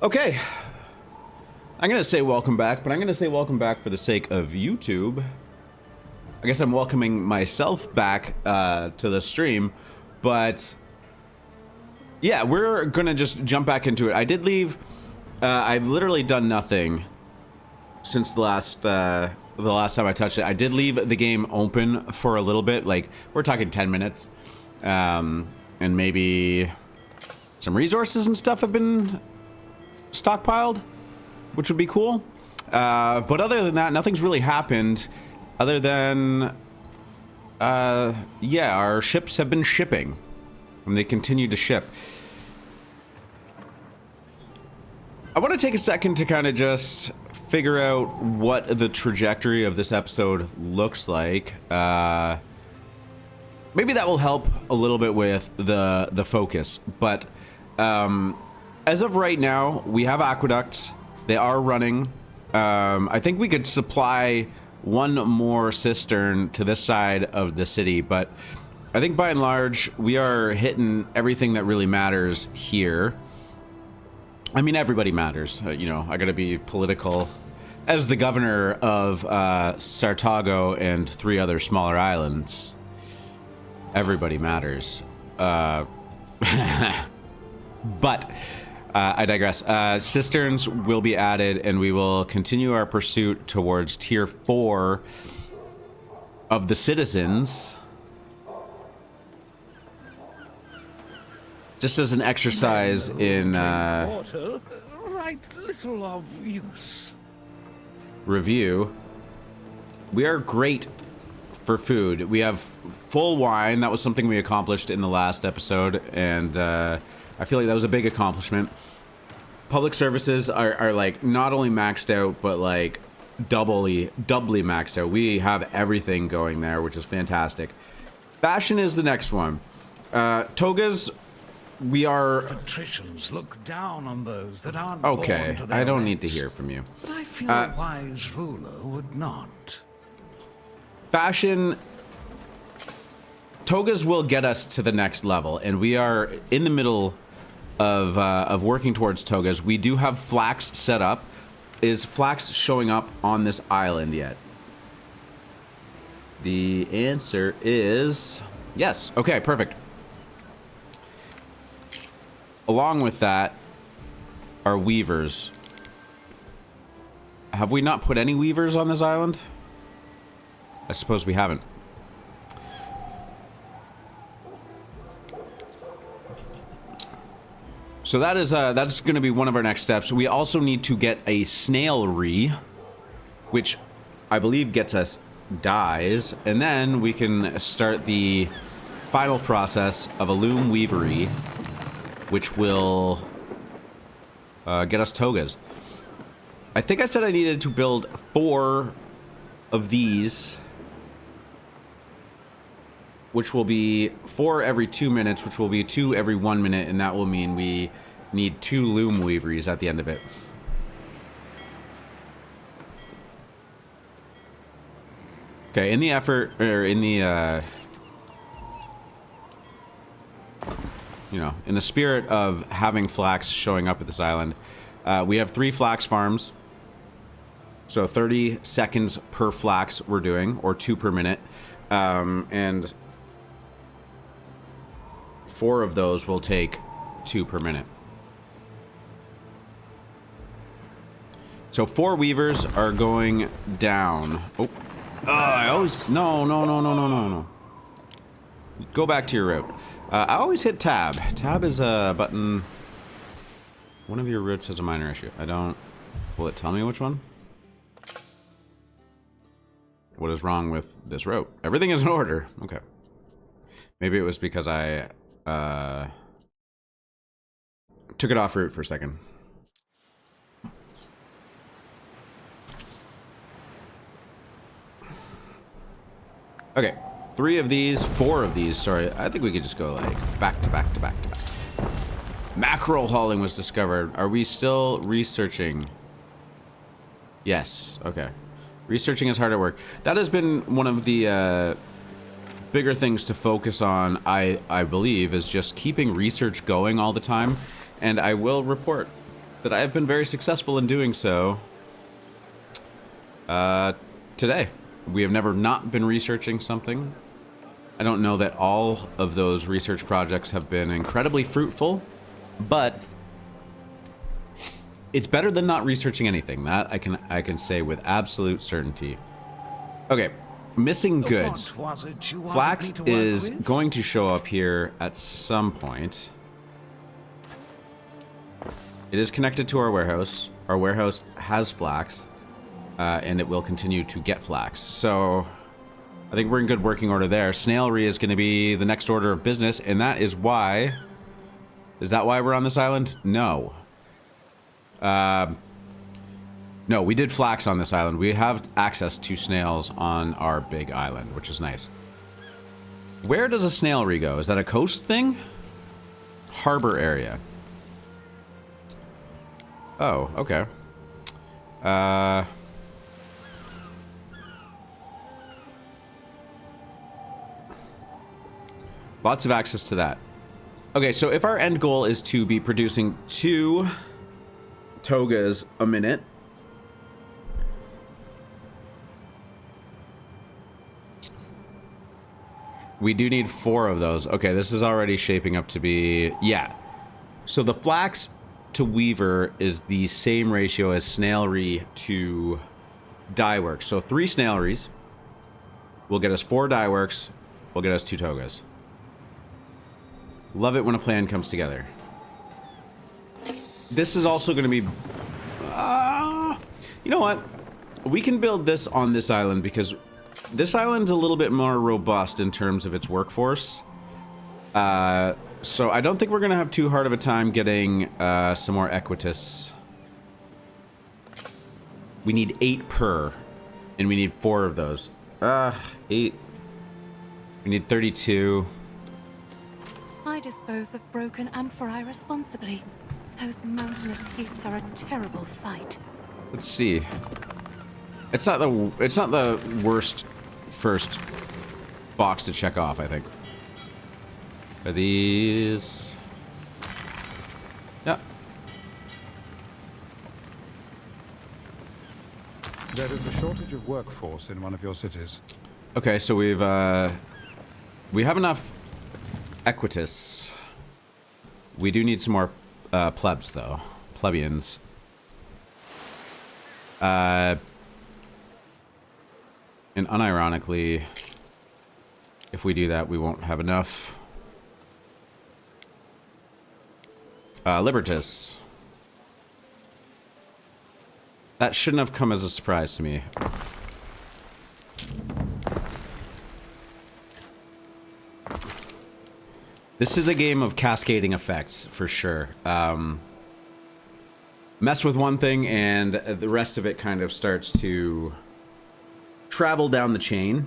Okay, I'm gonna say welcome back, but I'm gonna say welcome back for the sake of YouTube. I guess I'm welcoming myself back to the stream, but yeah, we're gonna just jump back into it. I did leave. I've literally done nothing since the last time I touched it. I did leave the game open for a little bit, like we're talking 10 minutes, and maybe some resources and stuff have been stockpiled, which would be cool. But other than that, nothing's really happened other than yeah, our ships have been shipping and they continue to ship. I want to take a second to kind of just figure out what the trajectory of this episode looks like. Maybe that will help a little bit with the focus, but as of right now, we have aqueducts. They are running. I think we could supply one more cistern to this side of the city, but I think by and large, we are hitting everything that really matters here. I mean, everybody matters. You know, I gotta be political. As the governor of Sartago and 3 other smaller islands, everybody matters. But I digress. Cisterns will be added, and we will continue our pursuit towards tier 4 of the citizens. Just as an exercise in water, right little of use. Review. We are great for food. We have full wine. That was something we accomplished in the last episode, and I feel like that was a big accomplishment. Public services are like not only maxed out, but like doubly maxed out. We have everything going there, which is fantastic. Fashion is the next one. Togas, we are... Patricians look down on those that aren't okay, born to their I don't need to rights. hear from you. But I feel a wise ruler would not. Fashion... Togas will get us to the next level, and we are in the middle of working towards Togas. We do have flax set up. Is flax showing up on this island yet? The answer is yes. Okay, perfect. Along with that are weavers. Have we not put any weavers on this island? I suppose we haven't. So that is that's going to be one of our next steps. We also need to get a snailry, which I believe gets us dyes, and then we can start the final process of a loom weavery, which will get us togas. I think I said I needed to build 4 of these, which will be 4 every 2 minutes, which will be 2 every 1 minute, and that will mean we need 2 loom weaveries at the end of it. Okay, in the effort, or in the, you know, in the spirit of having flax showing up at this island, we have 3 flax farms. So 30 seconds per flax we're doing, or 2 per minute. And 4 of those will take 2 per minute. So 4 weavers are going down. Oh, I always, no. Go back to your route. I always hit tab. Tab is a button. One of your routes has a minor issue. I don't, will it tell me which one? What is wrong with this route? Everything is in order. Okay. Maybe it was because I took it off route for a second. Okay, 3 of these, 4 of these, sorry. I think we could just go like back to back to back to back. Mackerel hauling was discovered. Are we still researching? Yes, okay. Researching is hard at work. That has been one of the bigger things to focus on, I believe, is just keeping research going all the time. And I will report that I have been very successful in doing so today. We have never not been researching something. I don't know that all of those research projects have been incredibly fruitful, but it's better than not researching anything. That I can say with absolute certainty. Okay, missing goods. What was it you wanted Flax me to work is with? going to show up here at some point. It is connected to our warehouse. Our warehouse has flax, and it will continue to get flax. So I think we're in good working order there. Snailry is going to be the next order of business, and that is why... Is that why we're on this island? No. No, we did flax on this island. We have access to snails on our big island, which is nice. Where does a snailry go? Is that a coast thing? Harbor area. Oh, okay. Lots of access to that. Okay, so if our end goal is to be producing 2 togas a minute, we do need 4 of those. Okay, this is already shaping up to be... Yeah. So the flax to weaver is the same ratio as snailry to dyeworks. So 3 snailries will get us 4 dyeworks, will get us 2 togas. Love it when a plan comes together. This is also going to be... you know what? We can build this on this island because this island's a little bit more robust in terms of its workforce. So I don't think we're going to have too hard of a time getting some more equitus. We need 8 per, and we need 4 of those. 8. We need 32. I dispose of broken amphorae responsibly. Those mountainous heaps are a terrible sight. Let's see. It's not the worst first box to check off, I think. Are these... Yeah. There is a shortage of workforce in one of your cities. Okay, so we have enough equitus. We do need some more plebs, though. Plebeians. And unironically, if we do that, we won't have enough. Libertas. That shouldn't have come as a surprise to me. This is a game of cascading effects, for sure. Mess with one thing, and the rest of it kind of starts to travel down the chain.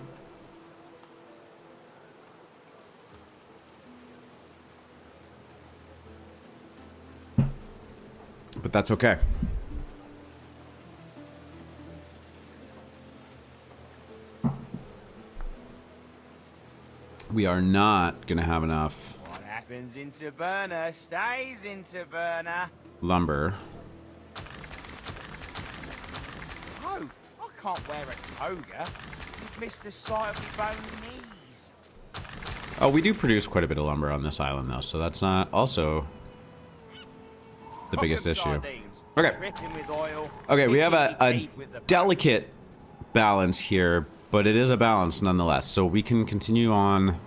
But that's okay. We are not gonna have enough What happens in Taberna stays in Taberna. lumber. Oh, I can't wear a toga. You've missed the sight of your bony knees. Oh, we do produce quite a bit of lumber on this island, though, so that's not also the biggest Pocket issue. sardines, Okay. dripping with oil, Okay, we have picking your a teeth with the delicate balance here, but it is a balance nonetheless. So we can continue on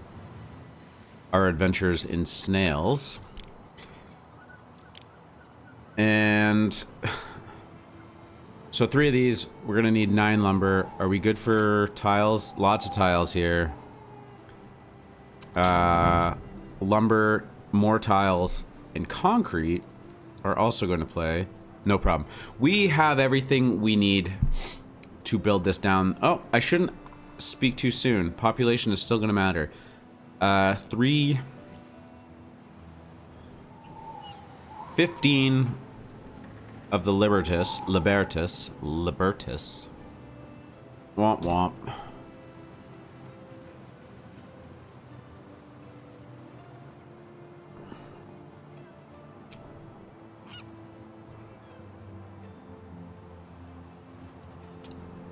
our adventures in snails. And so 3 of these, we're gonna need 9 lumber. Are we good for tiles? Lots of tiles here. Lumber, more tiles, and concrete are also going to play. No problem. We have everything we need to build this down. Oh, I shouldn't speak too soon. Population is still going to matter. 15 of the Libertas. Womp womp.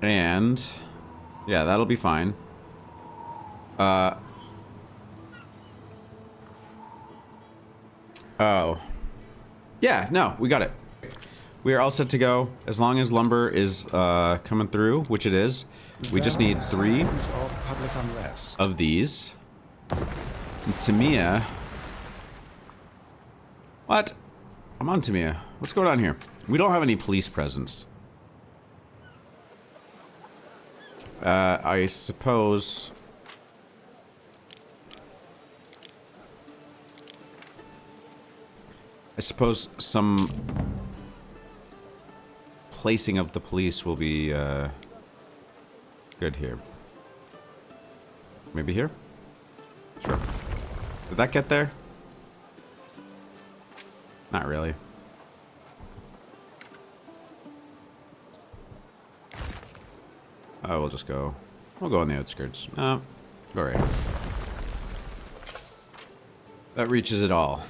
And yeah, that'll be fine. Oh. Yeah, no, we got it. We are all set to go. As long as lumber is coming through, which it is. We just need 3 of public unrest. of these. And Tamia. What? I'm on Tamia. What's going on here? We don't have any police presence. I suppose... some placing of the police will be good here. Maybe here? Sure. Did that get there? Not really. Oh, we'll just go. We'll go on the outskirts. No. Go right. That reaches it all.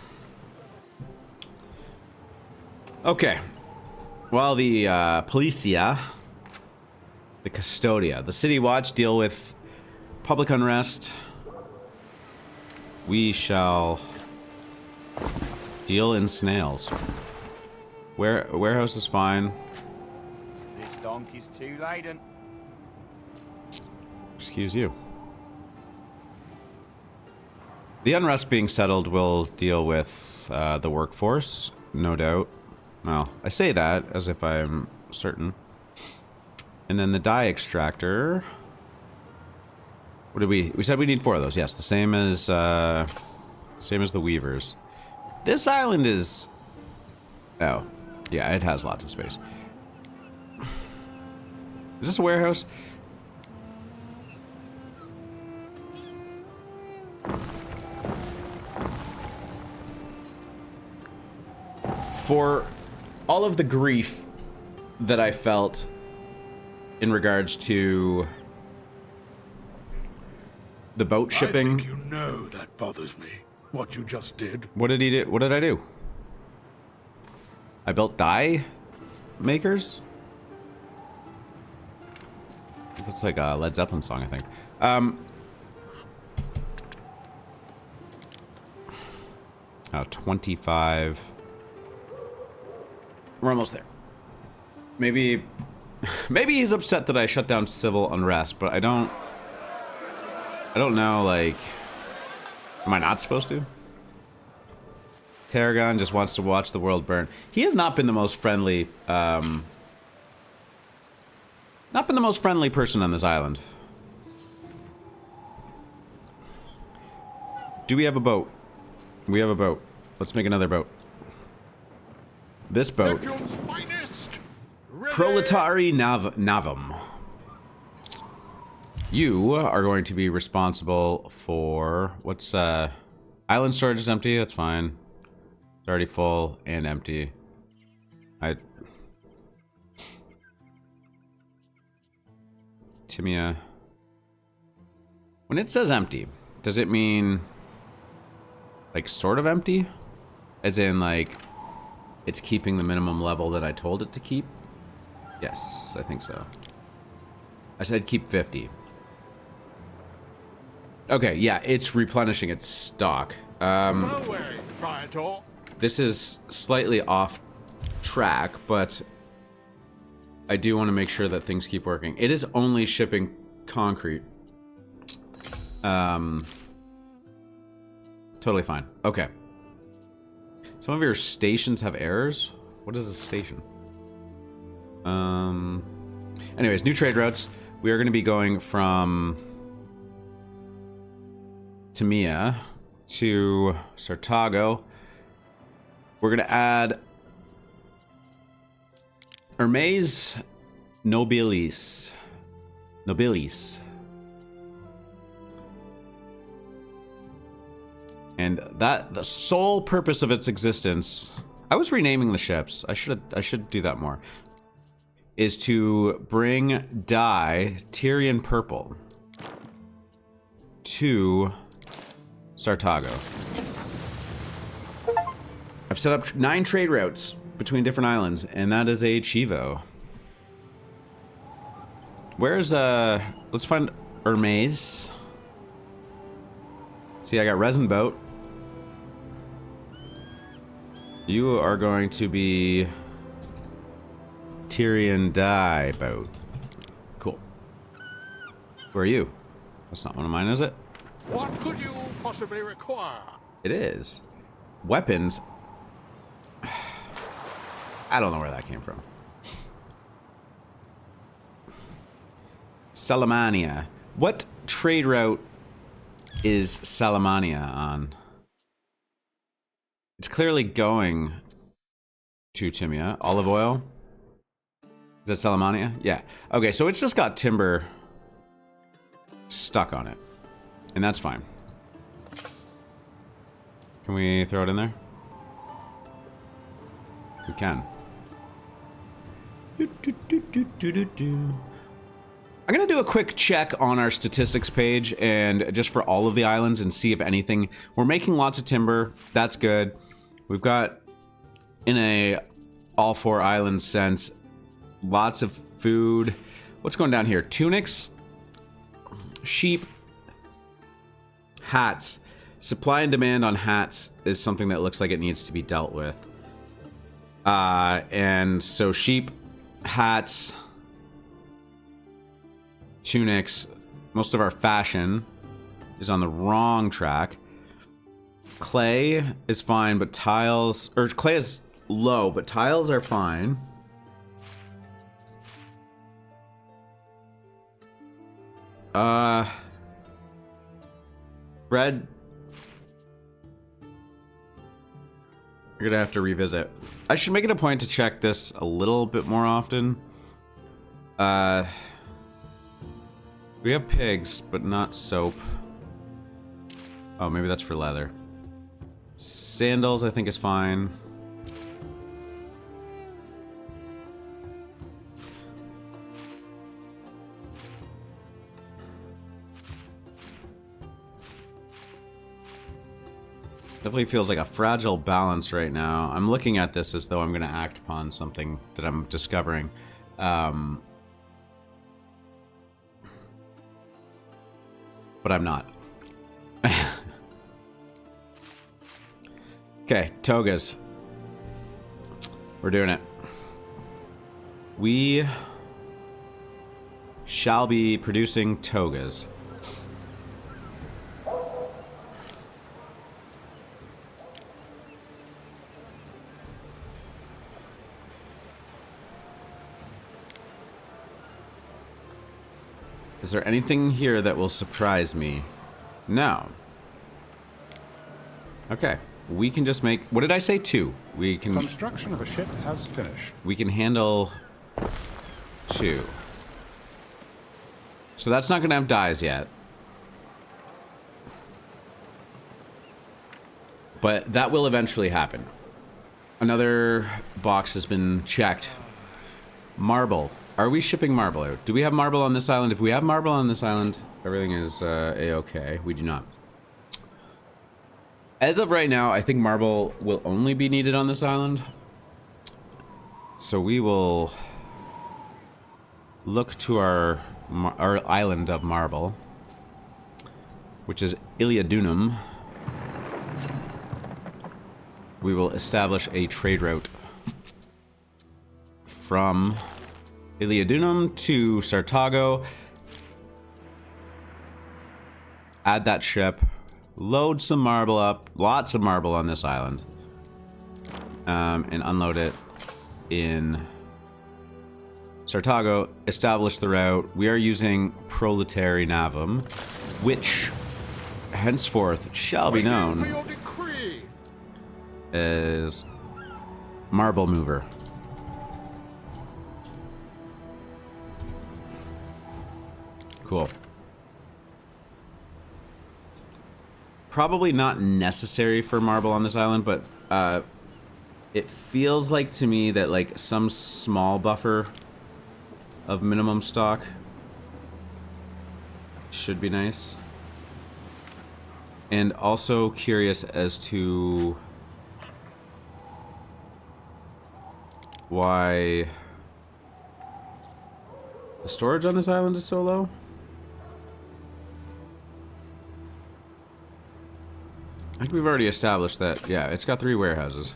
Okay. While the Policia, the Custodia, the City Watch deal with public unrest, we shall deal in snails. Warehouse is fine. This donkey's too laden. Excuse you. The unrest being settled will deal with the workforce, no doubt. Well, I say that as if I'm certain. And then the dye extractor. What did we said we need 4 of those. Yes, the same as the weavers. This island is... Oh, yeah, it has lots of space. Is this a warehouse? For all of the grief that I felt in regards to the boat shipping. I think you know that bothers me. What you just did. What did he do? What did I do? I built dye makers? That's like a Led Zeppelin song, I think. Oh, 25. We're almost there. Maybe he's upset that I shut down civil unrest, but I don't know, like, am I not supposed to? Tarragon just wants to watch the world burn. He has not been the most friendly, person on this island. Do we have a boat? We have a boat. Let's make another boat. This boat. Proletari Navum. You are going to be responsible for... What's, Island storage is empty, that's fine. It's already full and empty. Timia. When it says empty, does it mean... like, sort of empty? As in, like... it's keeping the minimum level that I told it to keep? Yes, I think so. I said keep 50. Okay, yeah, it's replenishing its stock. This is slightly off track, but I do want to make sure that things keep working. It is only shipping concrete. Totally fine. Okay. Some of your stations have errors. What is a station? Anyways, new trade routes. We are going to be going from Tamia to Sartago. We're going to add Hermes Nobilis. And that, the sole purpose of its existence, I was renaming the ships. I should do that more. Is to bring dye Tyrian purple to Sartago. I've set up 9 trade routes between different islands, and that is a Chivo. Where's, let's find Hermes. See, I got resin boat. You are going to be Tyrian dye boat. Cool. Who are you? That's not one of mine, is it? What could you possibly require? It is. Weapons. I don't know where that came from. Salamania. What trade route is Salamania on? It's clearly going to Timia. Olive oil? Is that Salamania? Yeah. Okay, so it's just got timber stuck on it. And that's fine. Can we throw it in there? We can. I'm gonna do a quick check on our statistics page and just for all of the islands and see if anything. We're making lots of timber. That's good. We've got, in a all 4 islands sense, lots of food. What's going down here? Tunics, sheep, hats. Supply and demand on hats is something that looks like it needs to be dealt with. And so sheep, hats, tunics, most of our fashion is on the wrong track. Clay is fine, but tiles, or clay is low, but tiles are fine. Bread. You're gonna have to revisit. I should make it a point to check this a little bit more often. We have pigs, but not soap. Oh, maybe that's for leather. Sandals, I think, is fine. Definitely feels like a fragile balance right now. I'm looking at this as though I'm going to act upon something that I'm discovering. But I'm not. Okay, togas. We're doing it. We shall be producing togas. Is there anything here that will surprise me? No. Okay. We can just make... What did I say? 2. We can... Construction of a ship has finished. We can handle 2. So that's not going to have dyes yet. But that will eventually happen. Another box has been checked. Marble. Are we shipping marble out? Do we have marble on this island? If we have marble on this island, everything is A-okay. We do not. As of right now, I think marble will only be needed on this island. So we will look to our island of marble, which is Iliadunum. We will establish a trade route from Iliadunum to Sartago. Add that ship. Load some marble up. Lots of marble on this island. And unload it in Sartago. Establish the route. We are using Proletary Navum, which henceforth shall be known as Marble Mover. Cool. Probably not necessary for marble on this island, but it feels like to me that like some small buffer of minimum stock should be nice. And also curious as to why The storage on this island is so low. I think we've already established that. Yeah, it's got 3 warehouses.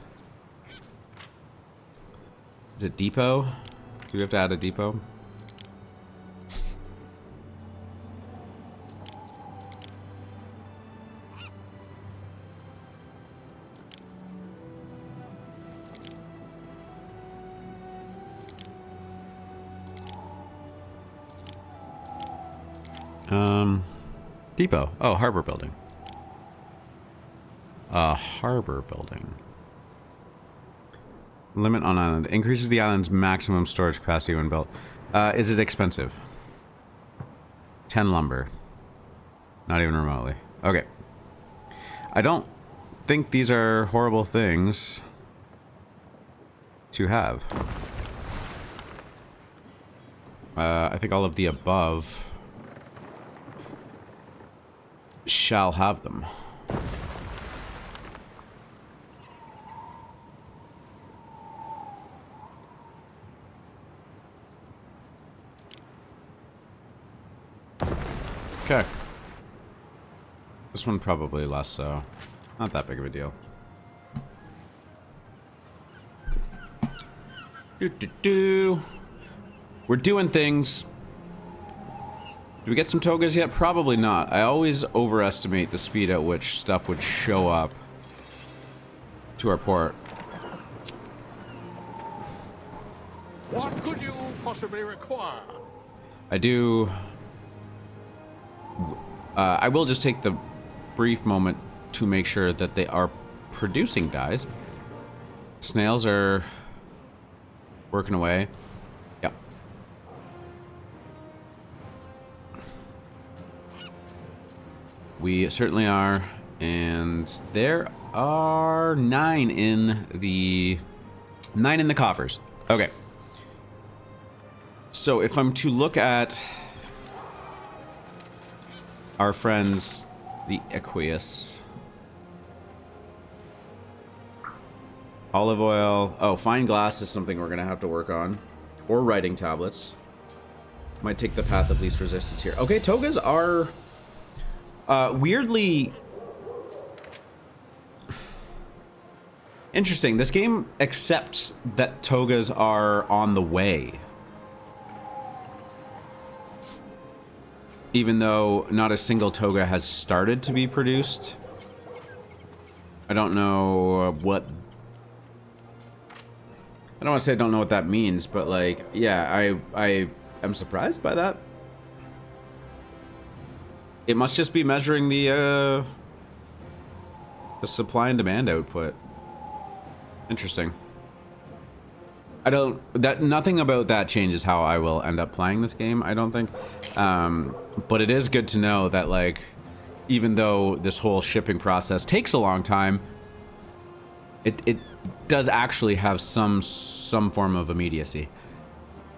Is it depot? Do we have to add a depot? Depot. Oh, harbor building. Harbor building. Limit on island. Increases the island's maximum storage capacity when built. Is it expensive? 10 lumber. Not even remotely. Okay. I don't think these are horrible things to have. I think all of the above shall have them. Okay. This one probably less so. Not that big of a deal. We're doing things. Do we get some togas yet? Probably not. I always overestimate the speed at which stuff would show up to our port. What could you possibly require? I do... I will just take the brief moment to make sure that they are producing dyes. Snails are working away. Yep. We certainly are. And there are 9 in the coffers. Okay. So if I'm to look at our friends, the Equius. Olive oil. Oh, fine glass is something we're going to have to work on. Or writing tablets. Might take the path of least resistance here. Okay, togas are weirdly interesting. This game accepts that togas are on the way. Even though not a single toga has started to be produced. I don't know what... I don't want to say I don't know what that means, but like, yeah, I am surprised by that. It must just be measuring the supply and demand output. Interesting. Nothing about that changes how I will end up playing this game, I don't think. But it is good to know that, like, even though this whole shipping process takes a long time, it does actually have some form of immediacy.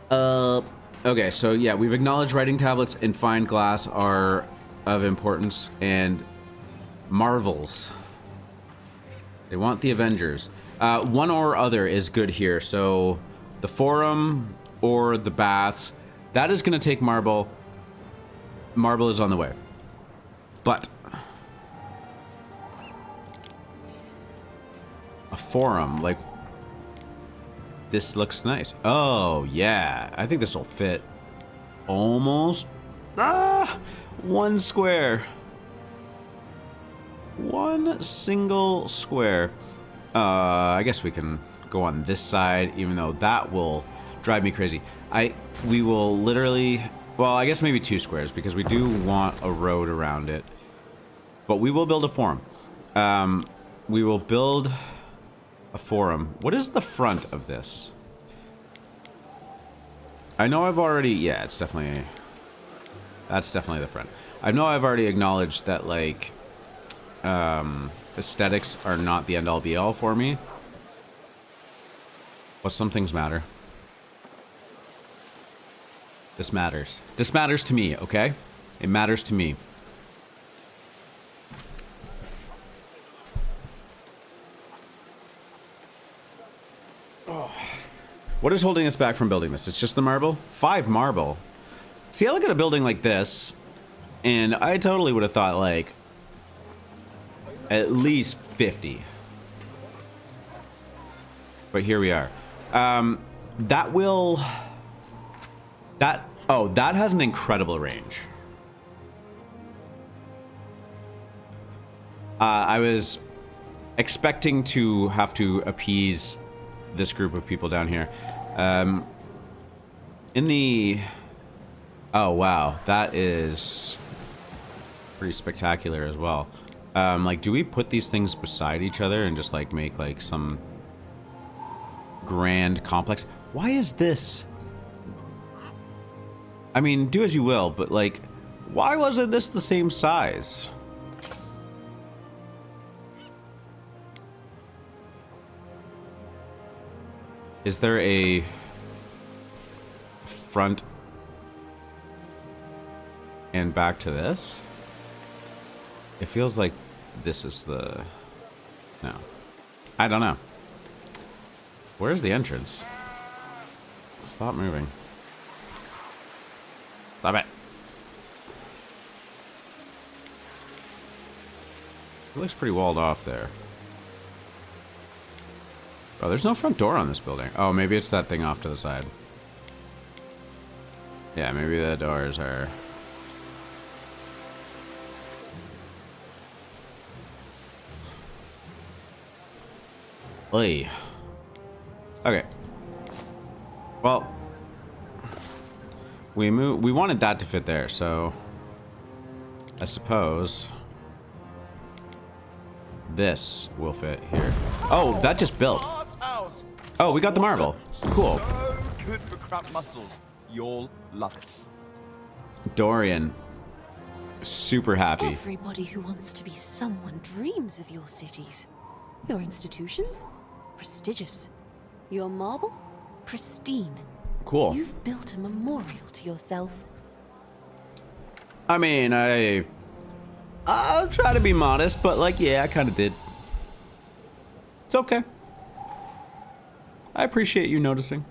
Okay, so yeah, we've acknowledged writing tablets and fine glass are of importance, and marvels. They want the Avengers. One or other is good here. So the Forum or the Baths, that is going to take marble. Marble is on the way. But a Forum, like, this looks nice. Oh, yeah. I think this will fit almost. One square. One single square. I guess we can go on this side, even though that will drive me crazy. We will literally, well, I guess maybe 2 squares, because we do want a road around it. But we will build a forum. We will build a forum. What is the front of this? I know I've already, yeah, it's definitely, that's definitely the front. I know I've already acknowledged that, like, aesthetics are not the end-all be-all for me, but some things matter. This matters. This matters to me, okay? It matters to me. Oh. What is holding us back from building this? It's just the marble? 5 marble. See, I look at a building like this, and I totally would have thought, like, at least 50. But here we are. That will... That... Oh, that has an incredible range. I was expecting to have to appease this group of people down here. In the... Oh, wow. That is pretty spectacular as well. Like, do we put these things beside each other and just, like, make, like, some grand complex? Why is this... I mean, do as you will, but, like, why wasn't this the same size? Is there a front and back to this? It feels like this is the... No. I don't know. Where's the entrance? Stop moving. Stop it. It looks pretty walled off there. Oh, there's no front door on this building. Oh, maybe it's that thing off to the side. Yeah, maybe the doors are... Oy. Okay. Well, we wanted that to fit there, so I suppose this will fit here. Oh, that just built. Oh, we got the marble. Cool. So good for crap muscles. You'll love it. Dorian, super happy. Everybody who wants to be someone dreams of your cities. Your institutions? Prestigious. Your marble? Pristine. Cool. You've built a memorial to yourself. I mean, I'll try to be modest, but like, yeah, I kind of did. It's okay. I appreciate you noticing.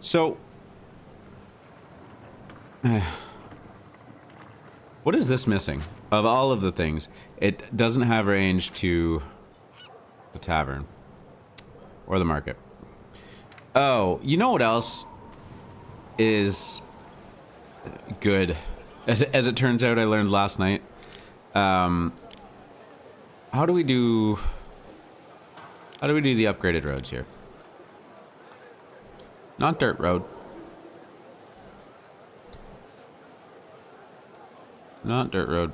So, what is this missing? Of all of the things, it doesn't have range to the tavern or the market. Oh, you know what else is good? As it turns out, I learned last night. How do we do the upgraded roads here? Not dirt road. Not dirt road.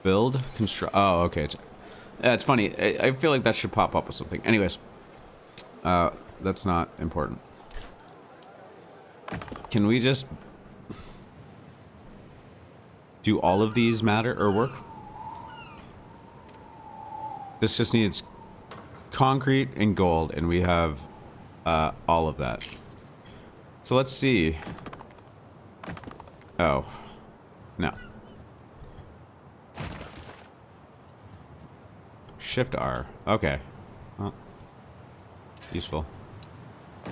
Build, construct. Oh, okay. It's funny. I feel like that should pop up with something. Anyways, that's not important. Can we just do all of these matter or work? This just needs concrete and gold, and we have all of that. So let's see. Oh, no. Shift R. Okay. Well, useful. I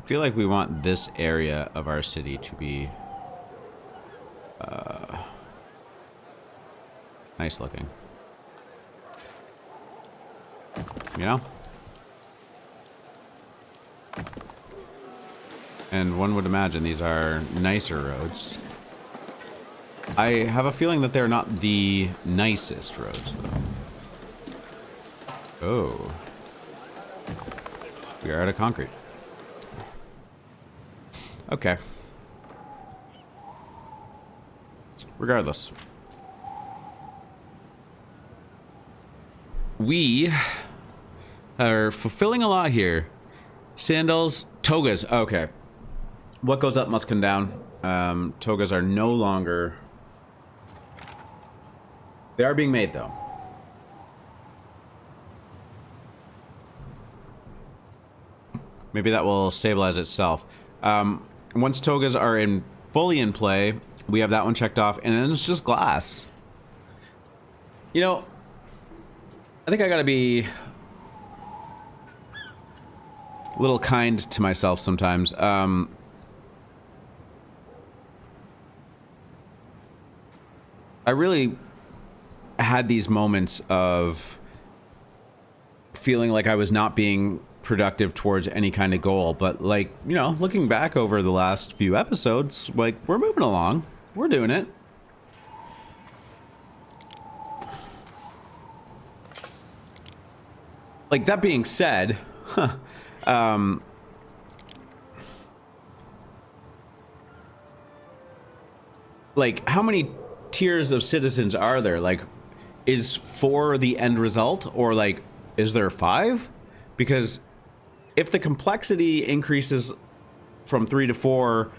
feel like we want this area of our city to be nice looking. You know? And one would imagine these are nicer roads. I have a feeling that they're not the nicest roads, though. Oh. We are out of concrete. Okay. Regardless. We are fulfilling a lot here. Sandals, togas. Okay. What goes up must come down. Togas are no longer... They are being made, though. Maybe that will stabilize itself. Once togas are fully in play, we have that one checked off, and then it's just glass. You know, I think I gotta be little kind to myself sometimes. I really had these moments of feeling like I was not being productive towards any kind of goal, but like, you know, looking back over the last few episodes, like, we're moving along. We're doing it. Like, that being said, like, how many tiers of citizens are there? Like, is 4 the end result, or like, is there 5? Because if the complexity increases from 3 to 4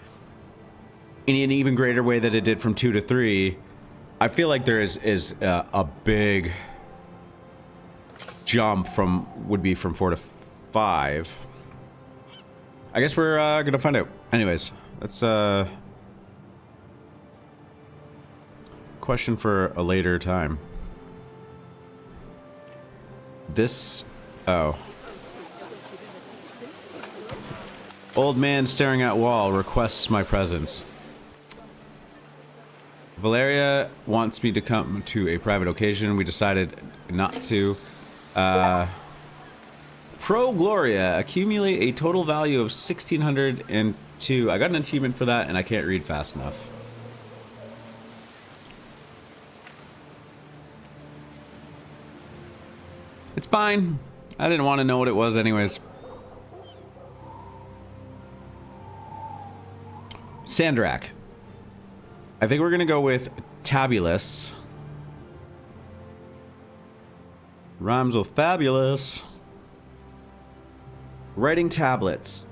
in an even greater way that it did from 2 to 3, I feel like there is a big jump would be from 4 to 5. I guess we're gonna find out. Anyways, that's question for a later time. This, oh. Old man staring at wall requests my presence. Valeria wants me to come to a private occasion. We decided not to. Pro Gloria, accumulate a total value of 1,602. I got an achievement for that, and I can't read fast enough. It's fine. I didn't want to know what it was anyways. Sandrak. I think we're gonna go with Tabulous. Rhymes with fabulous. Writing tablets.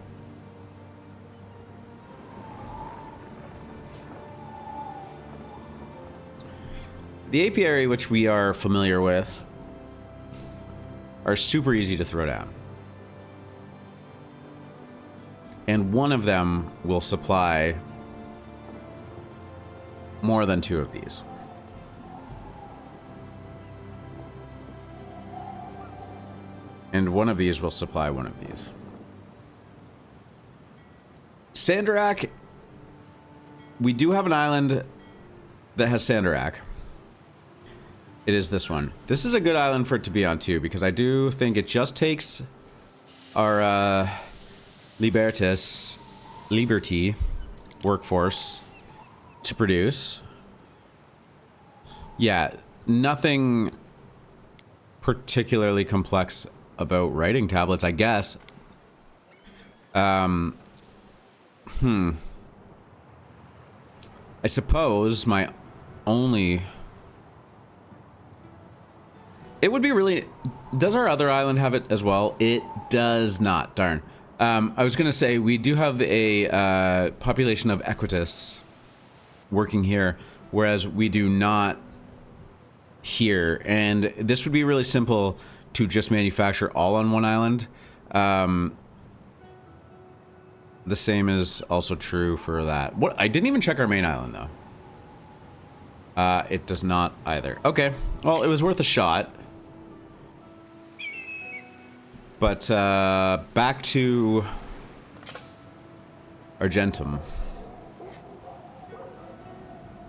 The apiary, which we are familiar with, are super easy to throw down. And one of them will supply more than 2 of these. And one of these will supply one of these. Sandarak. We do have an island that has Sandarak. It is this one. This is a good island for it to be on too, because I do think it just takes our Liberty workforce to produce. Yeah, nothing particularly complex about writing tablets, I guess. I suppose my only... It would be really... Does our other island have it as well? It does not. Darn. I was going to say, we do have a population of Equitus working here, whereas we do not here. And this would be really simple to just manufacture all on one island. The same is also true for that. What? I didn't even check our main island, though. It does not either. Okay. Well, it was worth a shot. But, back to Argentum.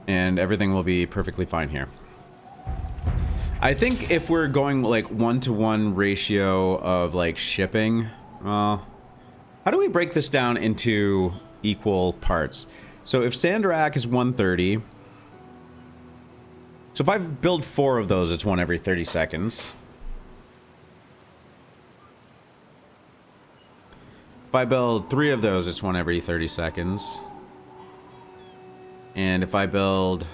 And everything will be perfectly fine here. I think if we're going, like, 1-to-1 ratio of, like, shipping... How do we break this down into equal parts? So if Sandarak is 130... So if I build 4 of those, it's 1 every 30 seconds. If I build 3 of those, it's 1 every 30 seconds. And if I build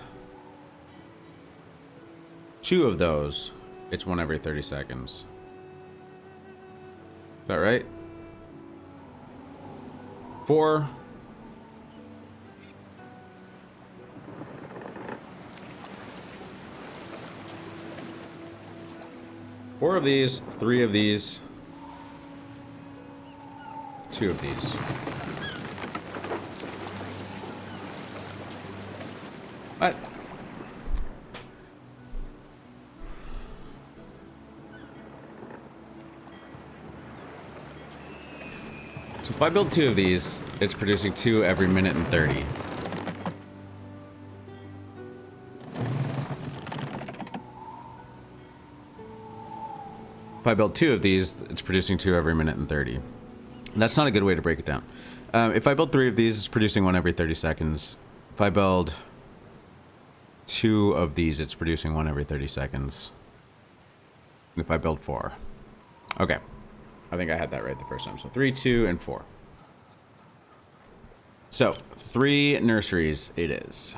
2 of those, it's 1 every 30 seconds. Is that right? 4. Four of these, 3 of these, 2 of these. What? So if I build 2 of these, it's producing 2 every minute and 30. If I build 2 of these, it's producing 2 every minute and 30. That's not a good way to break it down. If I build 3 of these, it's producing 1 every 30 seconds. If I build 2 of these, it's producing 1 every 30 seconds. And if I build 4. Okay. I think I had that right the first time. So 3, 2, and 4. So, 3 nurseries it is.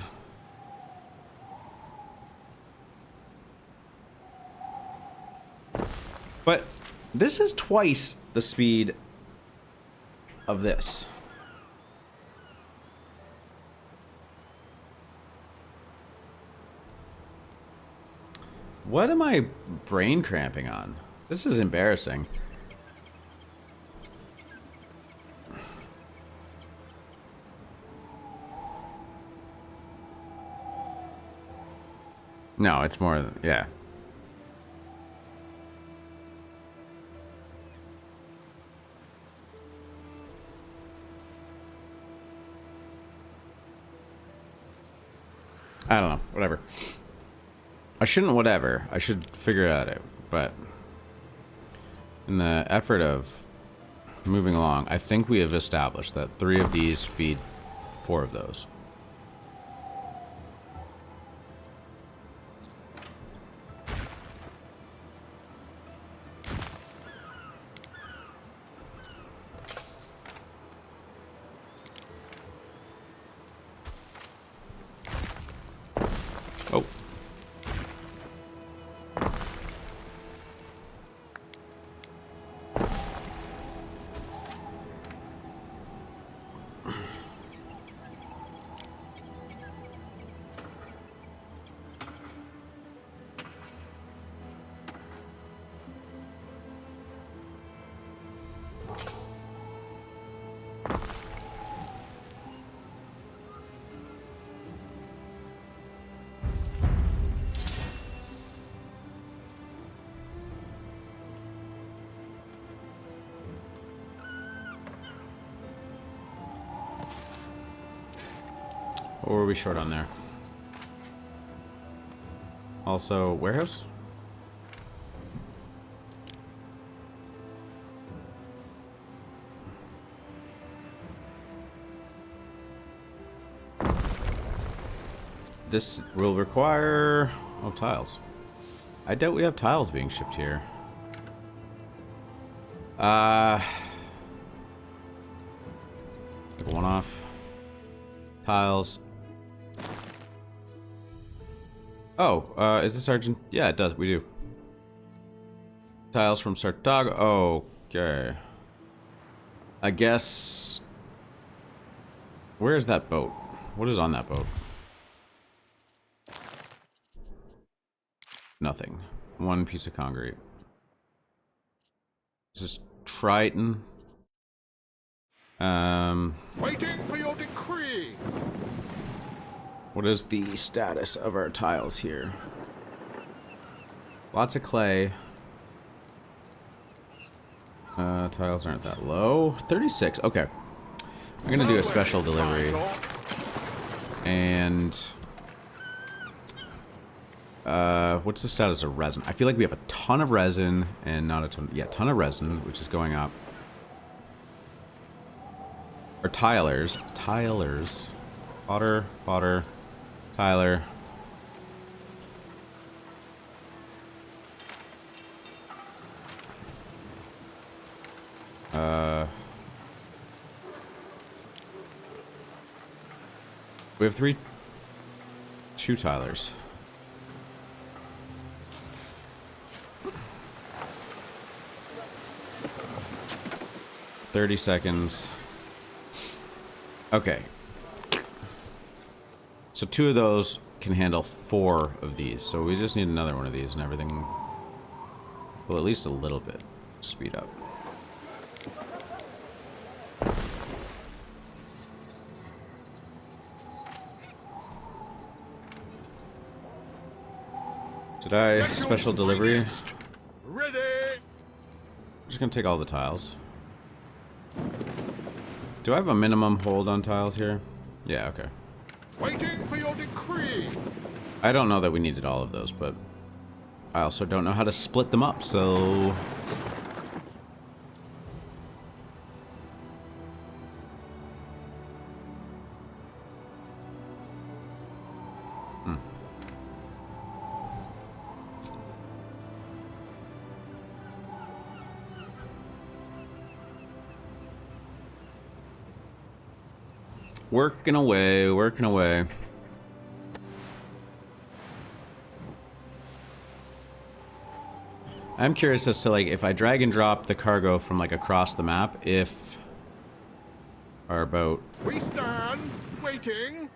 But this is twice the speed of this. What am I brain cramping on? This is embarrassing. No, it's more, yeah. I don't know, whatever. I shouldn't whatever. I should figure it out, but in the effort of moving along, I think we have established that 3 of these feed 4 of those. Oh. What were we short on there? Also, warehouse? This will require... oh, tiles. I doubt we have tiles being shipped here. Like a one-off. Tiles. Oh, is this Argent? Yeah, it does. We do. Tiles from Sartago. Okay. I guess... where is that boat? What is on that boat? Nothing. 1 piece of concrete. This is Triton. Waiting for your decree. What is the status of our tiles here? Lots of clay. Tiles aren't that low. 36. Okay. I'm gonna do a special delivery. And what's the status of resin? I feel like we have a ton of resin and not a ton. Yeah, ton of resin, which is going up. Or tilers. Tilers. Potter. Potter. Tyler. We have 2 Tylers. $30 seconds. Okay. So 2 of those can handle 4 of these. So we just need another one of these and everything will at least a little bit speed up. Did I special delivery? Ready. I'm just gonna take all the tiles. Do I have a minimum hold on tiles here? Yeah, okay. Waiting for your decree. I don't know that we needed all of those, but I also don't know how to split them up, so... Working away, working away. I'm curious as to, like, if I drag and drop the cargo from, like, across the map, if our boat... We stand waiting.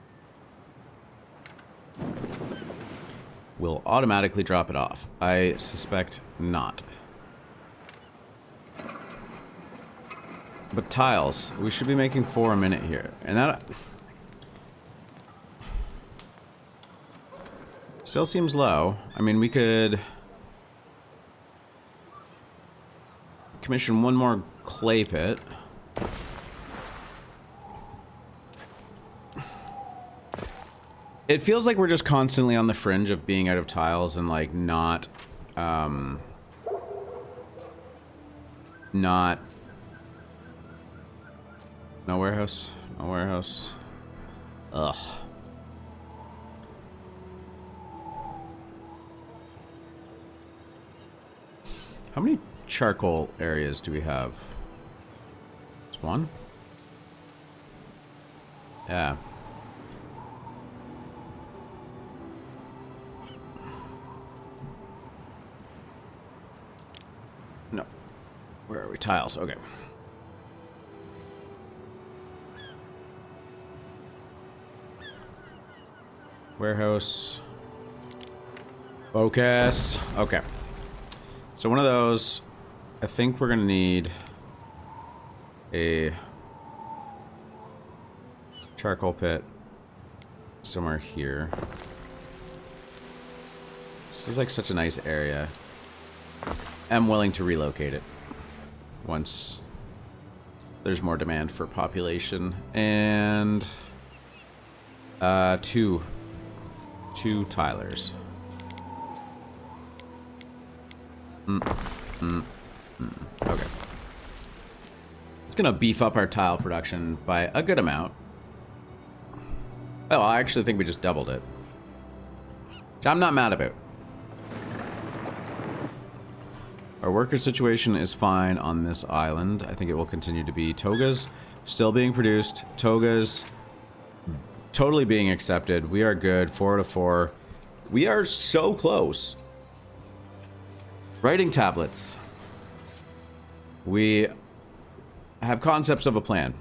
will automatically drop it off. I suspect not. But tiles, we should be making 4 a minute here. And that still seems low. I mean, we could commission one more clay pit. It feels like we're just constantly on the fringe of being out of tiles and, like, not no warehouse. No warehouse. Ugh. How many charcoal areas do we have? Just one? Yeah. No. Where are we? Tiles. Okay. Warehouse. Focus. Okay. So one of those, I think we're gonna need a charcoal pit somewhere here. This is like such a nice area. I'm willing to relocate it once there's more demand for population. And two tilers. Okay. It's gonna beef up our tile production by a good amount. Oh, I actually think we just doubled it, which I'm not mad about. Our worker situation is fine on this island. I think it will continue to be. Togas still being produced. Togas totally being accepted. We are good. 4 out of 4. We are so close. Writing tablets. We have concepts of a plan.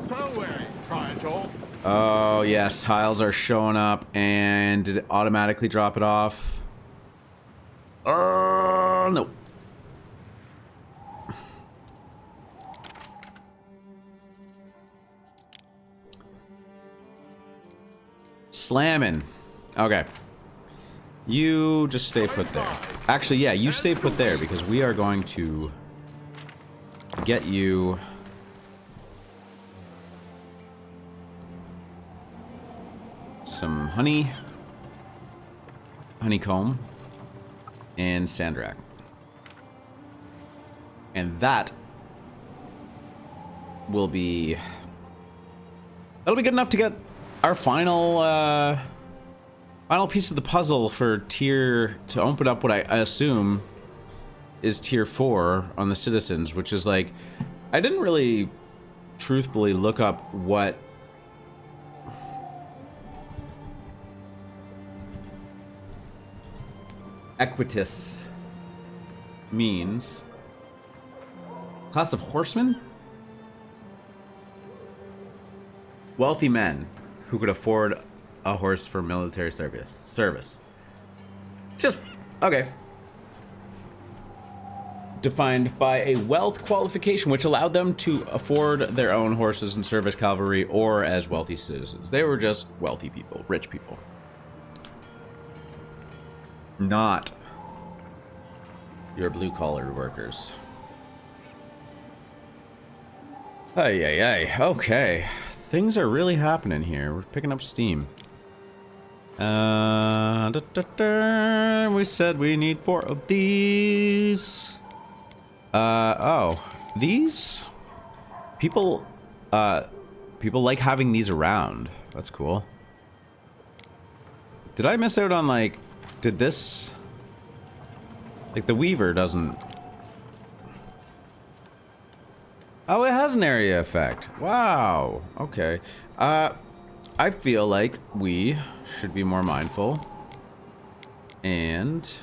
So wearing, Triangle. Oh, yes. Tiles are showing up. And did it automatically drop it off? No. Slamming. Okay. You just stay put there. Actually, yeah, you stay put there because we are going to get you some honeycomb, and sandrak. And that will be... that'll be good enough to get our final piece of the puzzle for tier... to open up what I assume is tier 4 on the citizens, which is like... I didn't really truthfully look up what... Equitus means. Class of horsemen? Wealthy men who could afford a horse for military service. Just, okay. Defined by a wealth qualification which allowed them to afford their own horses and service cavalry or as wealthy citizens. They were just wealthy people, rich people. Not your blue-collar workers. Ay, ay, ay. Okay. Things are really happening here. We're picking up steam. We said we need 4 of these. Oh. These? People like having these around. That's cool. Did I miss out on, like, did this... Like, the Weaver doesn't... Oh, it has an area effect. Wow. Okay. I feel like we should be more mindful. And...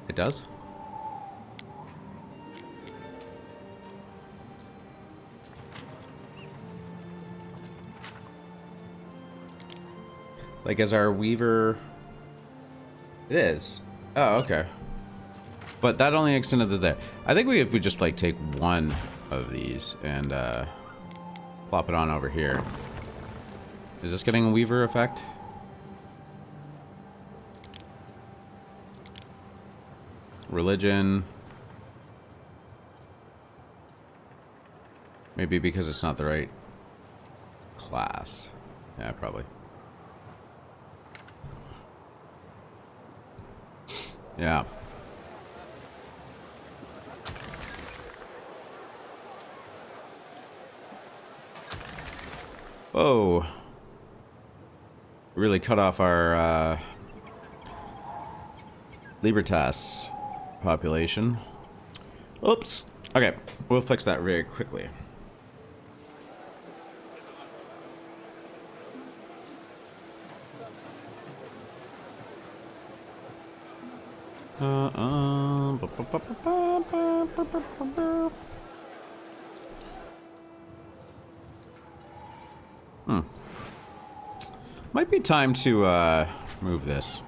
It does? Like, as our Weaver... It is. Oh, okay. But that only extended to there. I think if we just, like, take one of these and, plop it on over here. Is this getting a Weaver effect? Religion. Maybe because it's not the right class. Yeah, probably. Yeah. Whoa. Really cut off our, Libertas population. Oops. Okay, we'll fix that very quickly. Might be time to move this.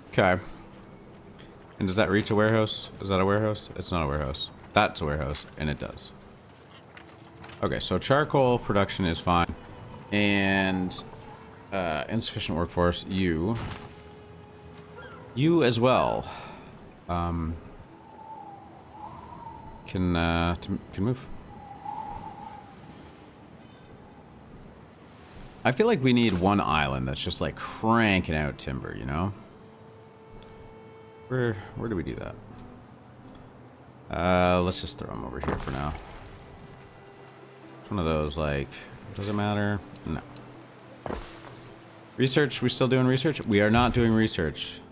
Okay. And does that reach a warehouse? Is that a warehouse? It's not a warehouse. That's a warehouse, and it does. Okay, so charcoal production is fine. And insufficient workforce, you as well can move. I feel like we need one island that's just like cranking out timber, you know? Where do we do that? Let's just throw them over here for now. It's one of those, like, does it matter? No. Research, we still doing research? We are not doing research.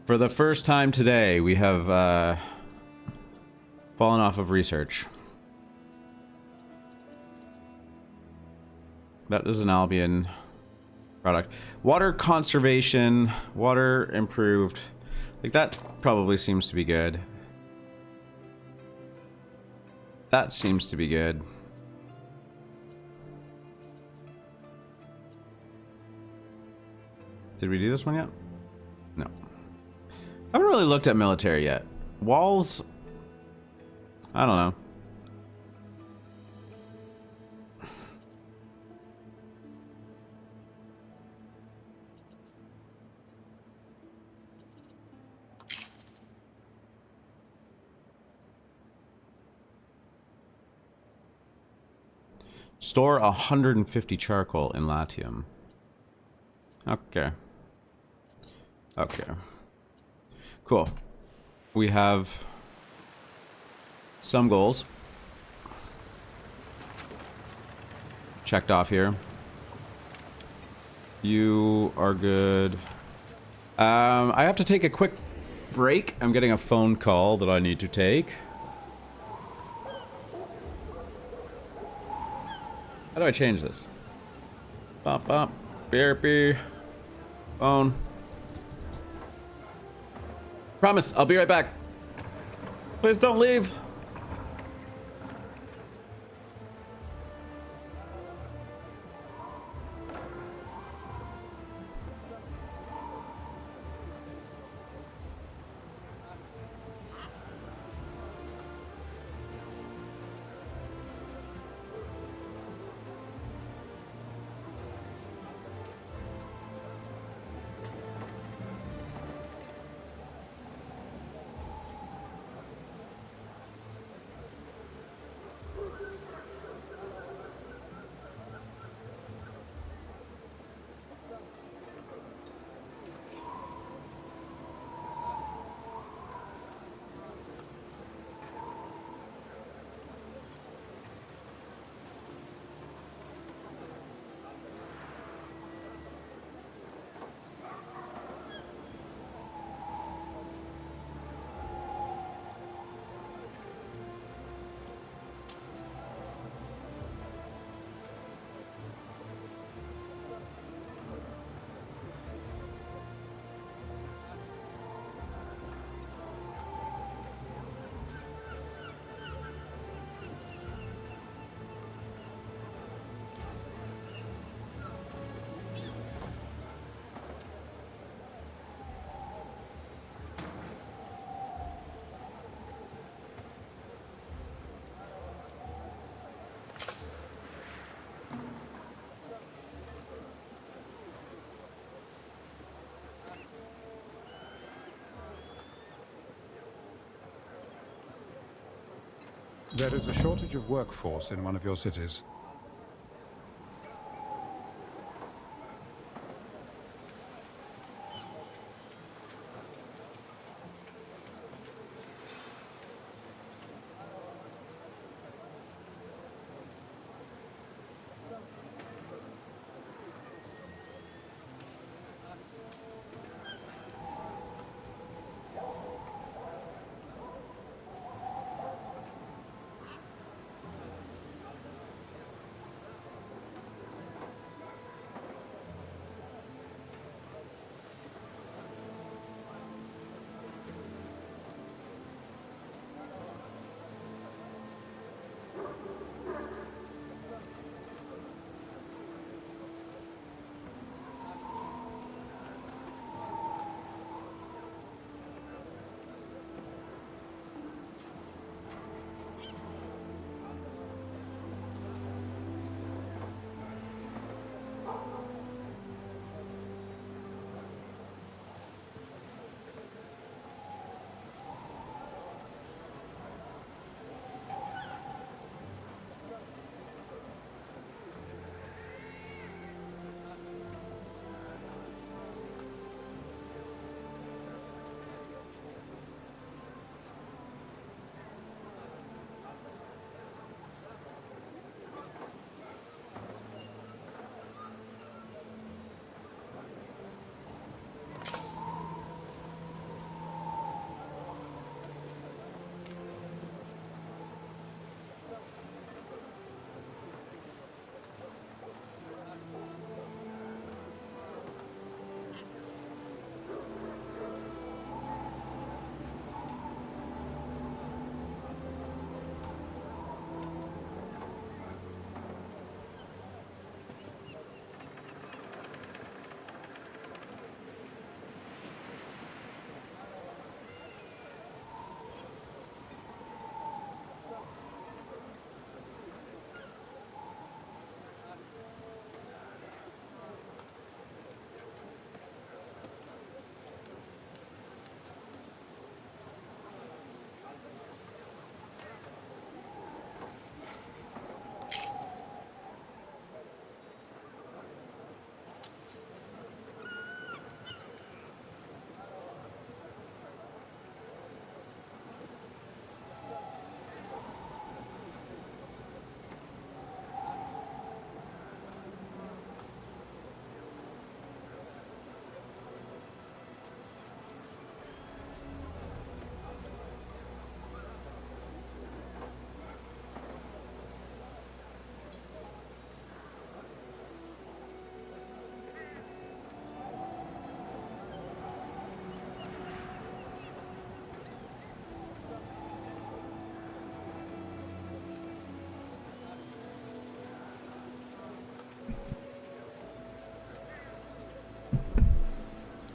For the first time today, we have, fallen off of research. That is an Albion product. Water conservation, water improved. Like, that probably seems to be good. That seems to be good. Did we do this one yet? No. I haven't really looked at military yet. Walls... I don't know. Store 150 charcoal in Latium. Okay. Okay. Cool. We have some goals checked off here. You are good. I have to take a quick break. I'm getting a phone call that I need to take. How do I change this? Bop, bop. BRP. Phone. Promise, I'll be right back. Please don't leave. There is a shortage of workforce in one of your cities.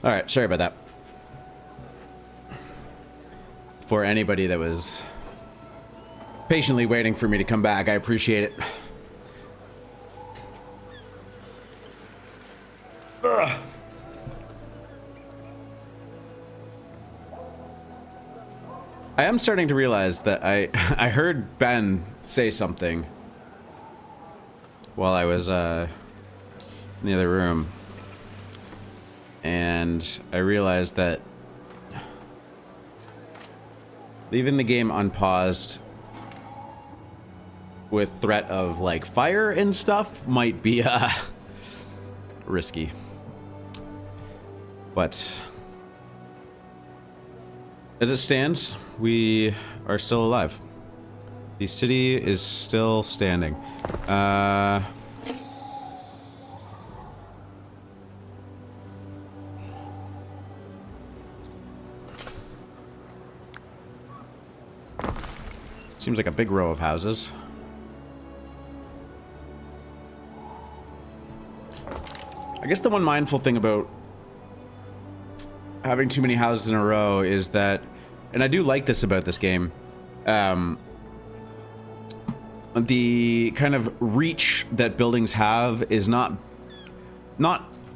All right, sorry about that. For anybody that was patiently waiting for me to come back, I appreciate it. Ugh. I am starting to realize that I heard Ben say something while I was in the other room. And I realized that leaving the game unpaused with threat of like fire and stuff might be risky. But as it stands, we are still alive. The city is still standing. Seems like a big row of houses. I guess the one mindful thing about having too many houses in a row is that, and I do like this about this game, the kind of reach that buildings have is not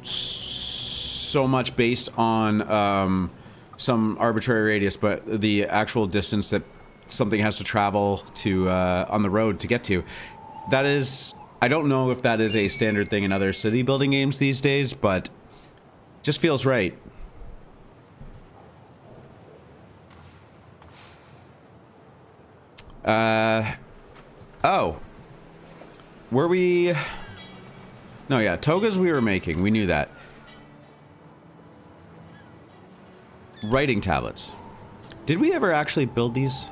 so much based on some arbitrary radius, but the actual distance that something has to travel to on the road to get to. That is, I don't know if that is a standard thing in other city building games these days, but just feels right. Oh. Were we... No, yeah, togas we were making. We knew that. Writing tablets. Did we ever actually build these?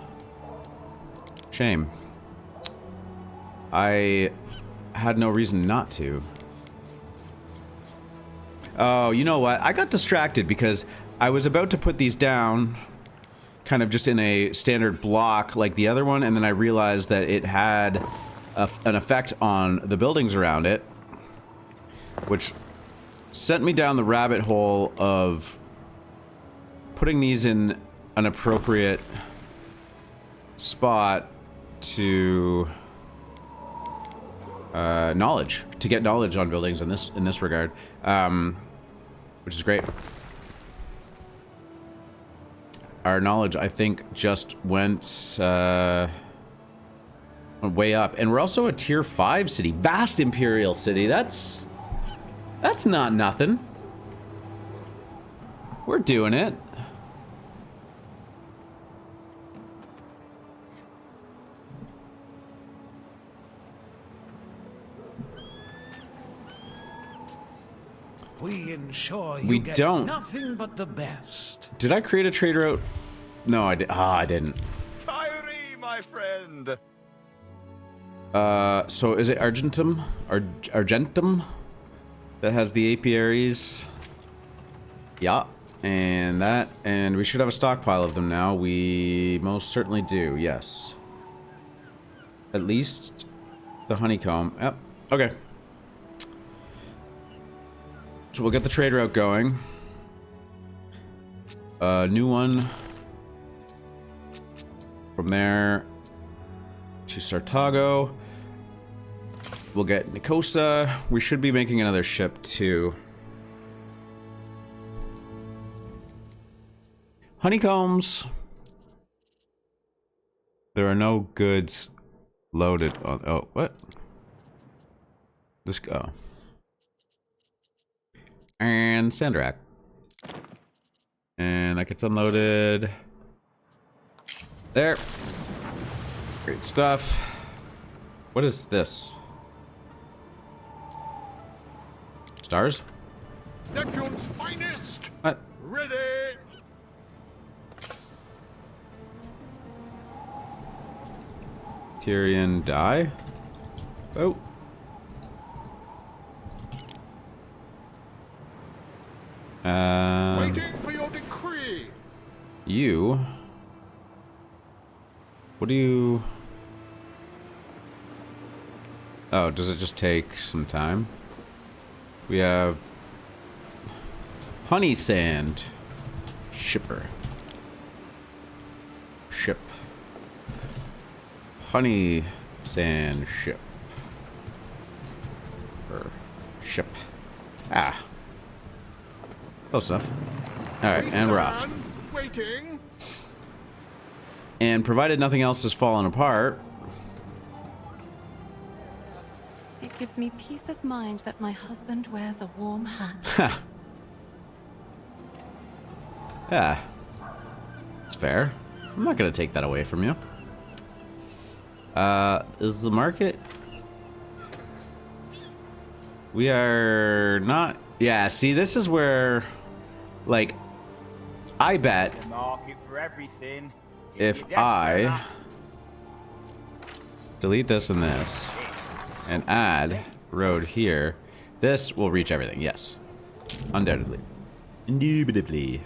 Shame. I had no reason not to. Oh, you know what? I got distracted because I was about to put these down kind of just in a standard block like the other one, and then I realized that it had an effect on the buildings around it, which sent me down the rabbit hole of putting these in an appropriate spot to to get knowledge on buildings in this regard, which is great. Our knowledge, I think, just went way up, and we're also a tier 5 city, vast imperial city. That's not nothing. We're doing it. We ensure We you get don't. nothing but the best. Did I create a trade route? No, I did. Ah, I didn't. Kyrie, my friend. So is it Argentum? Argentum? That has the apiaries. Yeah. And that. And we should have a stockpile of them now. We most certainly do, yes. At least the honeycomb. Yep. Okay. So we'll get the trade route going. New one. From there to Sartago. We'll get Nicosa. We should be making another ship too. Honeycombs. There are no goods loaded on. Oh, what? Let's go. And Sandrak. And that gets unloaded. There. Great stuff. What is this? Stars? Neptune's finest! What? Ready! Tyrion die? Oh. Waiting for your decree! You... What do you... Oh, does it just take some time? We have... Honey Sand. Shipper. Ship. Honey Sand Ship. Or ship. Ah. Close enough. Alright, and we're off. Waiting. And provided nothing else has fallen apart... It gives me peace of mind that my husband wears a warm hat. Ha! Yeah. It's fair. I'm not gonna take that away from you. Is the market... We are not... Yeah, see, this is where... Like... I bet... The market for everything. If you're desperate I... enough. delete this and this... and add road here, this will reach everything. Yes. Undoubtedly. Indubitably.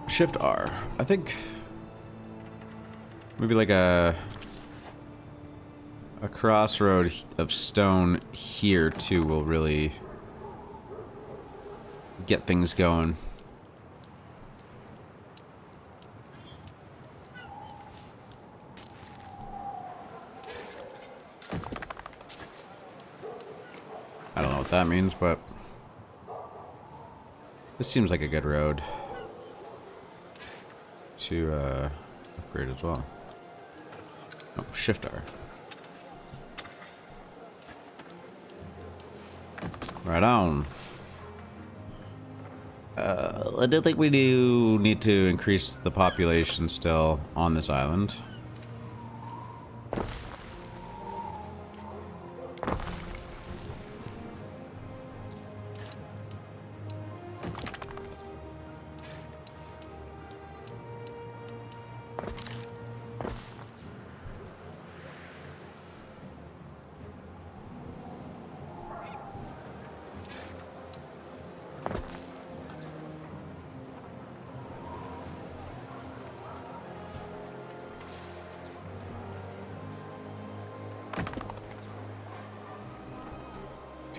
Shift R. I think maybe like a crossroad of stone here too will really get things going. don't know what that means, but this seems like a good road to upgrade as well. Oh, Shift R. Right on. I do think we do need to increase the population still on this island.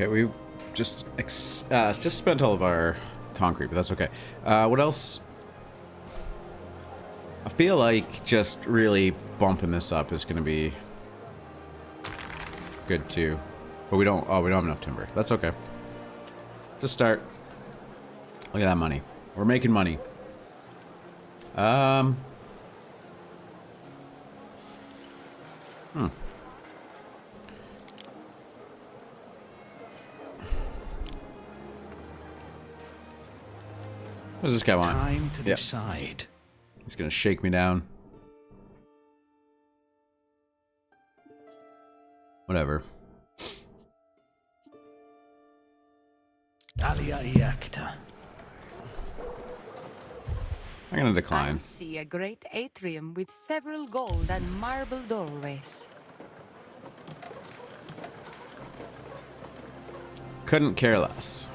Okay, we just spent all of our concrete, but that's okay. What else? I feel like just really bumping this up is going to be good too, but we don't. Oh, we don't have enough timber. That's okay. Just start. Look at that money. We're making money. What does this guy want? Time to decide. He's gonna shake me down. Whatever. Alia iacta. I'm gonna I decline. see a great atrium with several gold and marble doorways. Couldn't care less.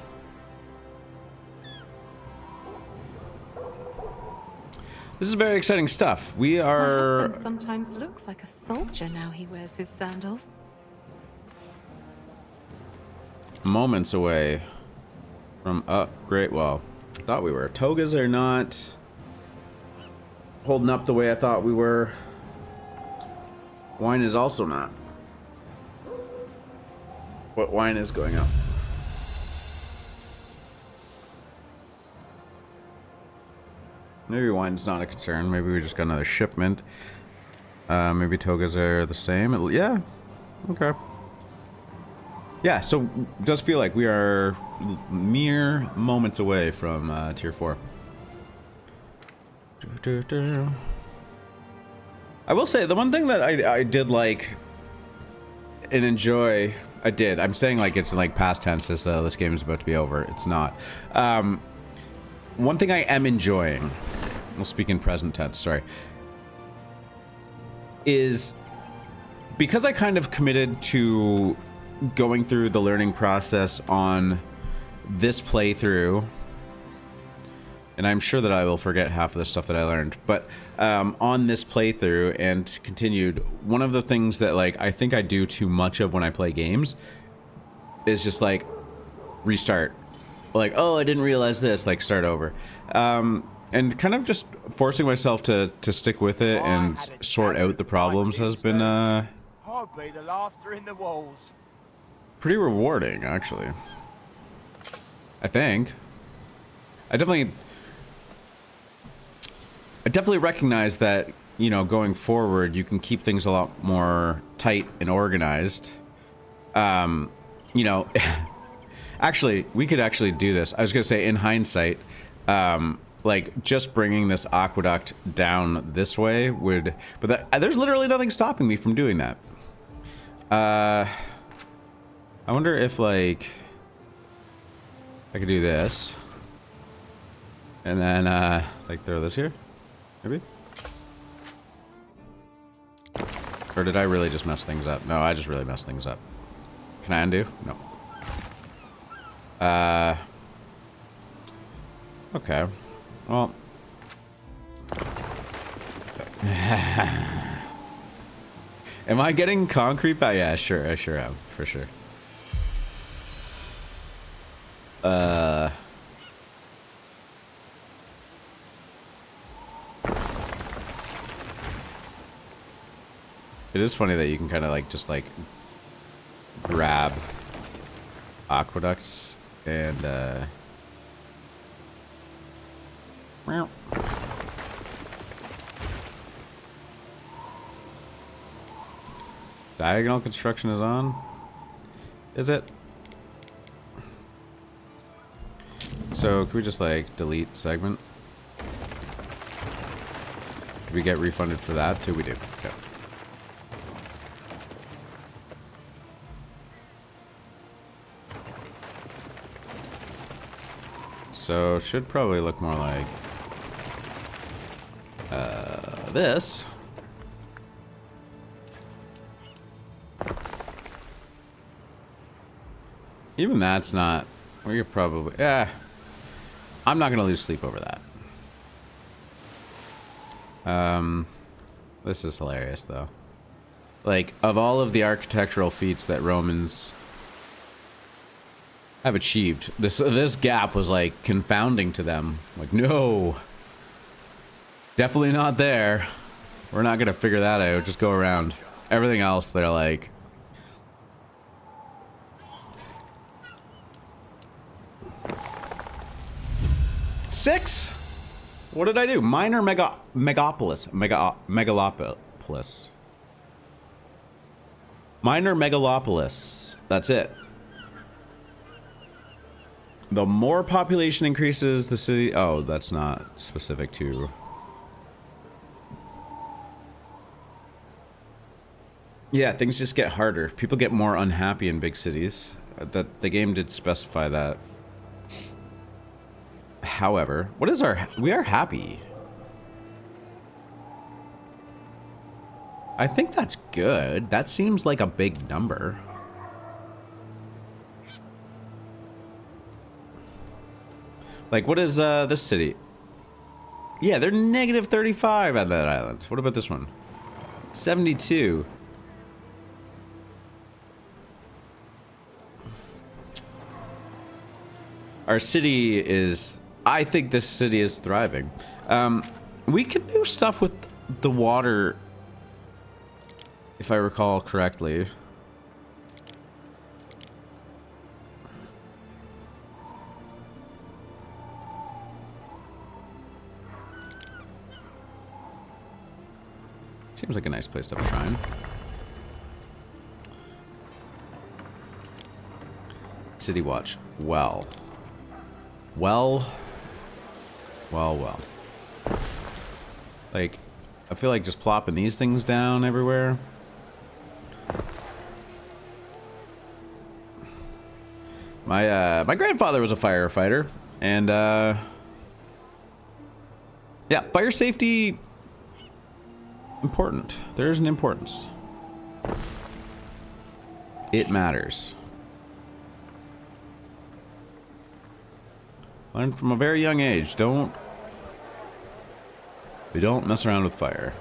This is very exciting stuff. We My are husband sometimes looks like a soldier now he wears his sandals. moments away from Great Wall. Thought we were. Togas are not holding up the way I thought we were. Wine is also not. What wine is going up? Maybe wine's not a concern. Maybe we just got another shipment. Maybe togas are the same. Yeah. Okay. Yeah, so it does feel like we are mere moments away from tier 4. I will say, the one thing that I did like and enjoy... I'm saying like it's in like past tense as though this game is about to be over. It's not. One thing I am enjoying, we'll speak in present tense, sorry, is because I kind of committed to going through the learning process on this playthrough, and I'm sure that I will forget half of the stuff that I learned, but on this playthrough and continued, one of the things that like I think I do too much of when I play games is just like restart. Like, oh, I didn't realize this, like start over. And kind of just forcing myself to stick with it and sort out the problems has been Hardly the laughter in the walls. pretty rewarding, actually. I think. I definitely recognize that, you know, going forward, you can keep things a lot more tight and organized. You know, actually, we could actually do this. I was going to say, in hindsight, like, just bringing this aqueduct down this way would... But there's literally nothing stopping me from doing that. I wonder if, like... I could do this. And then, like, throw this here? Maybe? Or did I really just mess things up? No, I just really messed things up. Can I undo? No. Okay. Well. Am I getting concrete back? Yeah, sure. I sure am. For sure. It is funny that you can kind of like just like grab aqueducts and well. Diagonal construction is on. Is it? So can we just like delete segment? Do we get refunded for that too? We do. Okay. So should probably look more like this. Even that's not. We could probably. Yeah. I'm not gonna lose sleep over that. This is hilarious though. Like, of all of the architectural feats that Romans have achieved, this gap was like confounding to them. Like, no, definitely not there. We're not gonna figure that out. Just go around. Everything else, they're like. Six? What did I do? Minor megalopolis. Minor megalopolis. That's it. The more population increases, the city... Oh, that's not specific to... Yeah, things just get harder. People get more unhappy in big cities. That the game did specify that. However, what is our... We are happy. I think that's good. That seems like a big number. Like, what is this city? Yeah, they're negative 35 at that island. What about this one? 72. Our city is... I think this city is thriving. We can do stuff with the water, if I recall correctly. Seems like a nice place to have a shrine. City watch. Well. Like, I feel like just plopping these things down everywhere. My grandfather was a firefighter, and yeah, fire safety important. There's an importance. It matters. Learn from a very young age. We don't mess around with fire.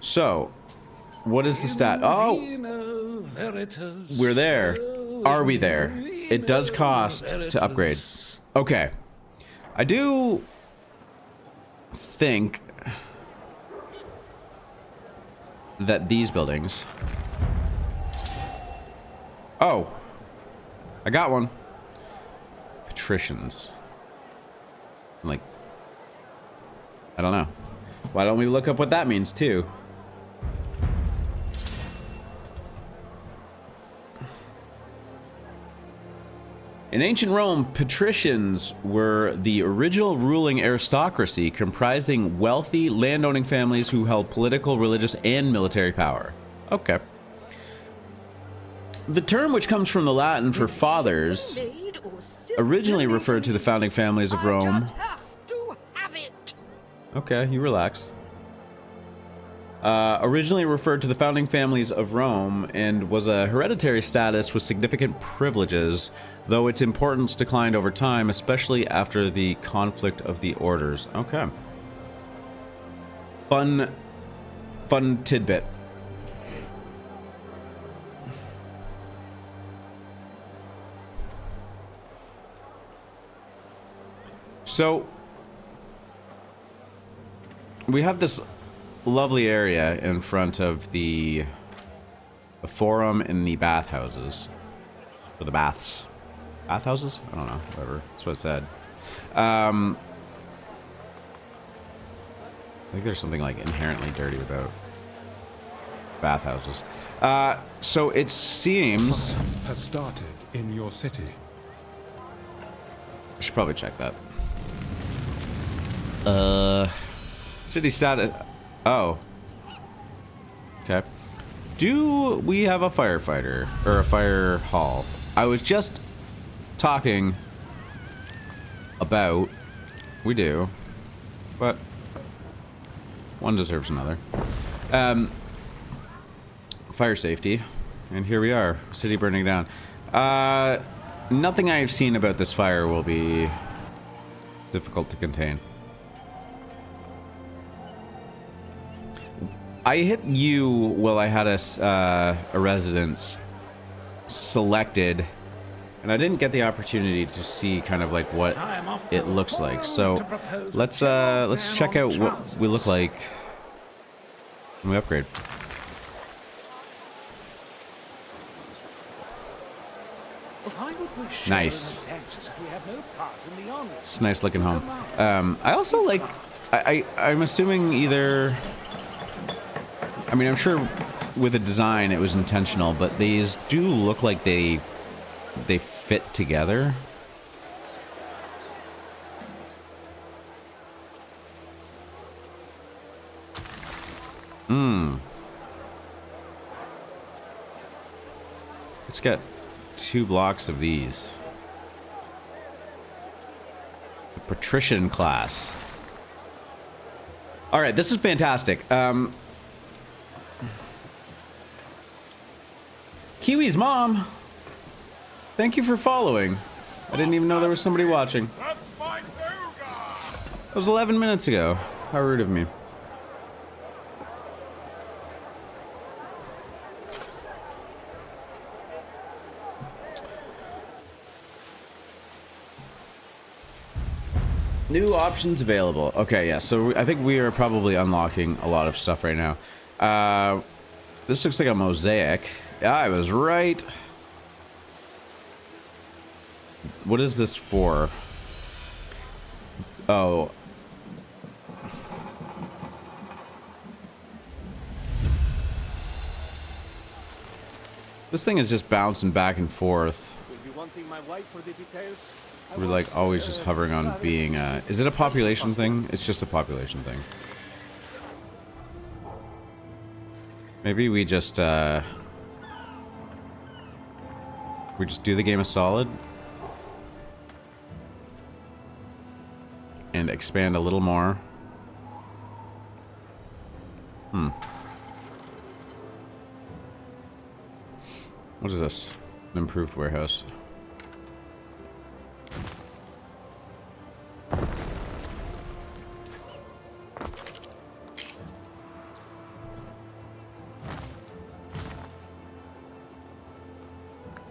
So, what is the stat? Oh! We're there. Are we there? It does cost to upgrade. Okay. I do think that these buildings... Oh. I got one. Patricians. Like... I don't know. Why don't we look up what that means, too? In ancient Rome, patricians were the original ruling aristocracy comprising wealthy landowning families who held political, religious, and military power. Okay. The term, which comes from the Latin for fathers, originally referred to the founding families of Rome. Okay, you relax. Originally referred to the founding families of Rome and was a hereditary status with significant privileges, though its importance declined over time, especially after the conflict of the orders. Okay. Fun tidbit. So, we have this lovely area in front of the forum and the bathhouses. Or the baths. Bathhouses? I don't know. Whatever. That's what it said. I think there's something like inherently dirty about bathhouses. So it seems... Has started in your city. I should probably check that. City status. Oh. Okay. Do we have a firefighter or a fire hall? I was just talking about. We do, but one deserves another. Fire safety, and here we are, city burning down. Nothing I've seen about this fire will be difficult to contain. I hit U while I had a residence selected, and I didn't get the opportunity to see kind of like what it looks like. So let's check out what we look like when we upgrade. Nice. It's a nice looking home. I also like. I'm assuming either. I mean, I'm sure with the design it was intentional, but these do look like they fit together. Let's get 2 blocks of these. The patrician class. All right, this is fantastic. Kiwi's mom, thank you for following. I didn't even know there was somebody watching. That's my Nougat! That was 11 minutes ago. How rude of me. New options available. Okay, yeah, so I think we are probably unlocking a lot of stuff right now. This looks like a mosaic. Yeah, I was right. What is this for? Oh. This thing is just bouncing back and forth. We're like always just hovering on being is it a population thing? It's just a population thing. Maybe we just do the game a solid and expand a little more. What is this? An improved warehouse.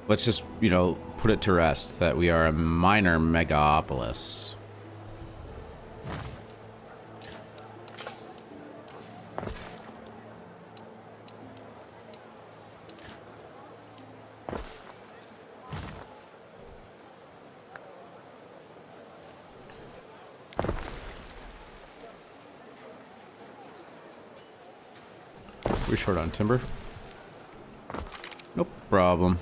Let's just, you know, put it to rest that we are a minor megapolis. We're short on timber. No problem.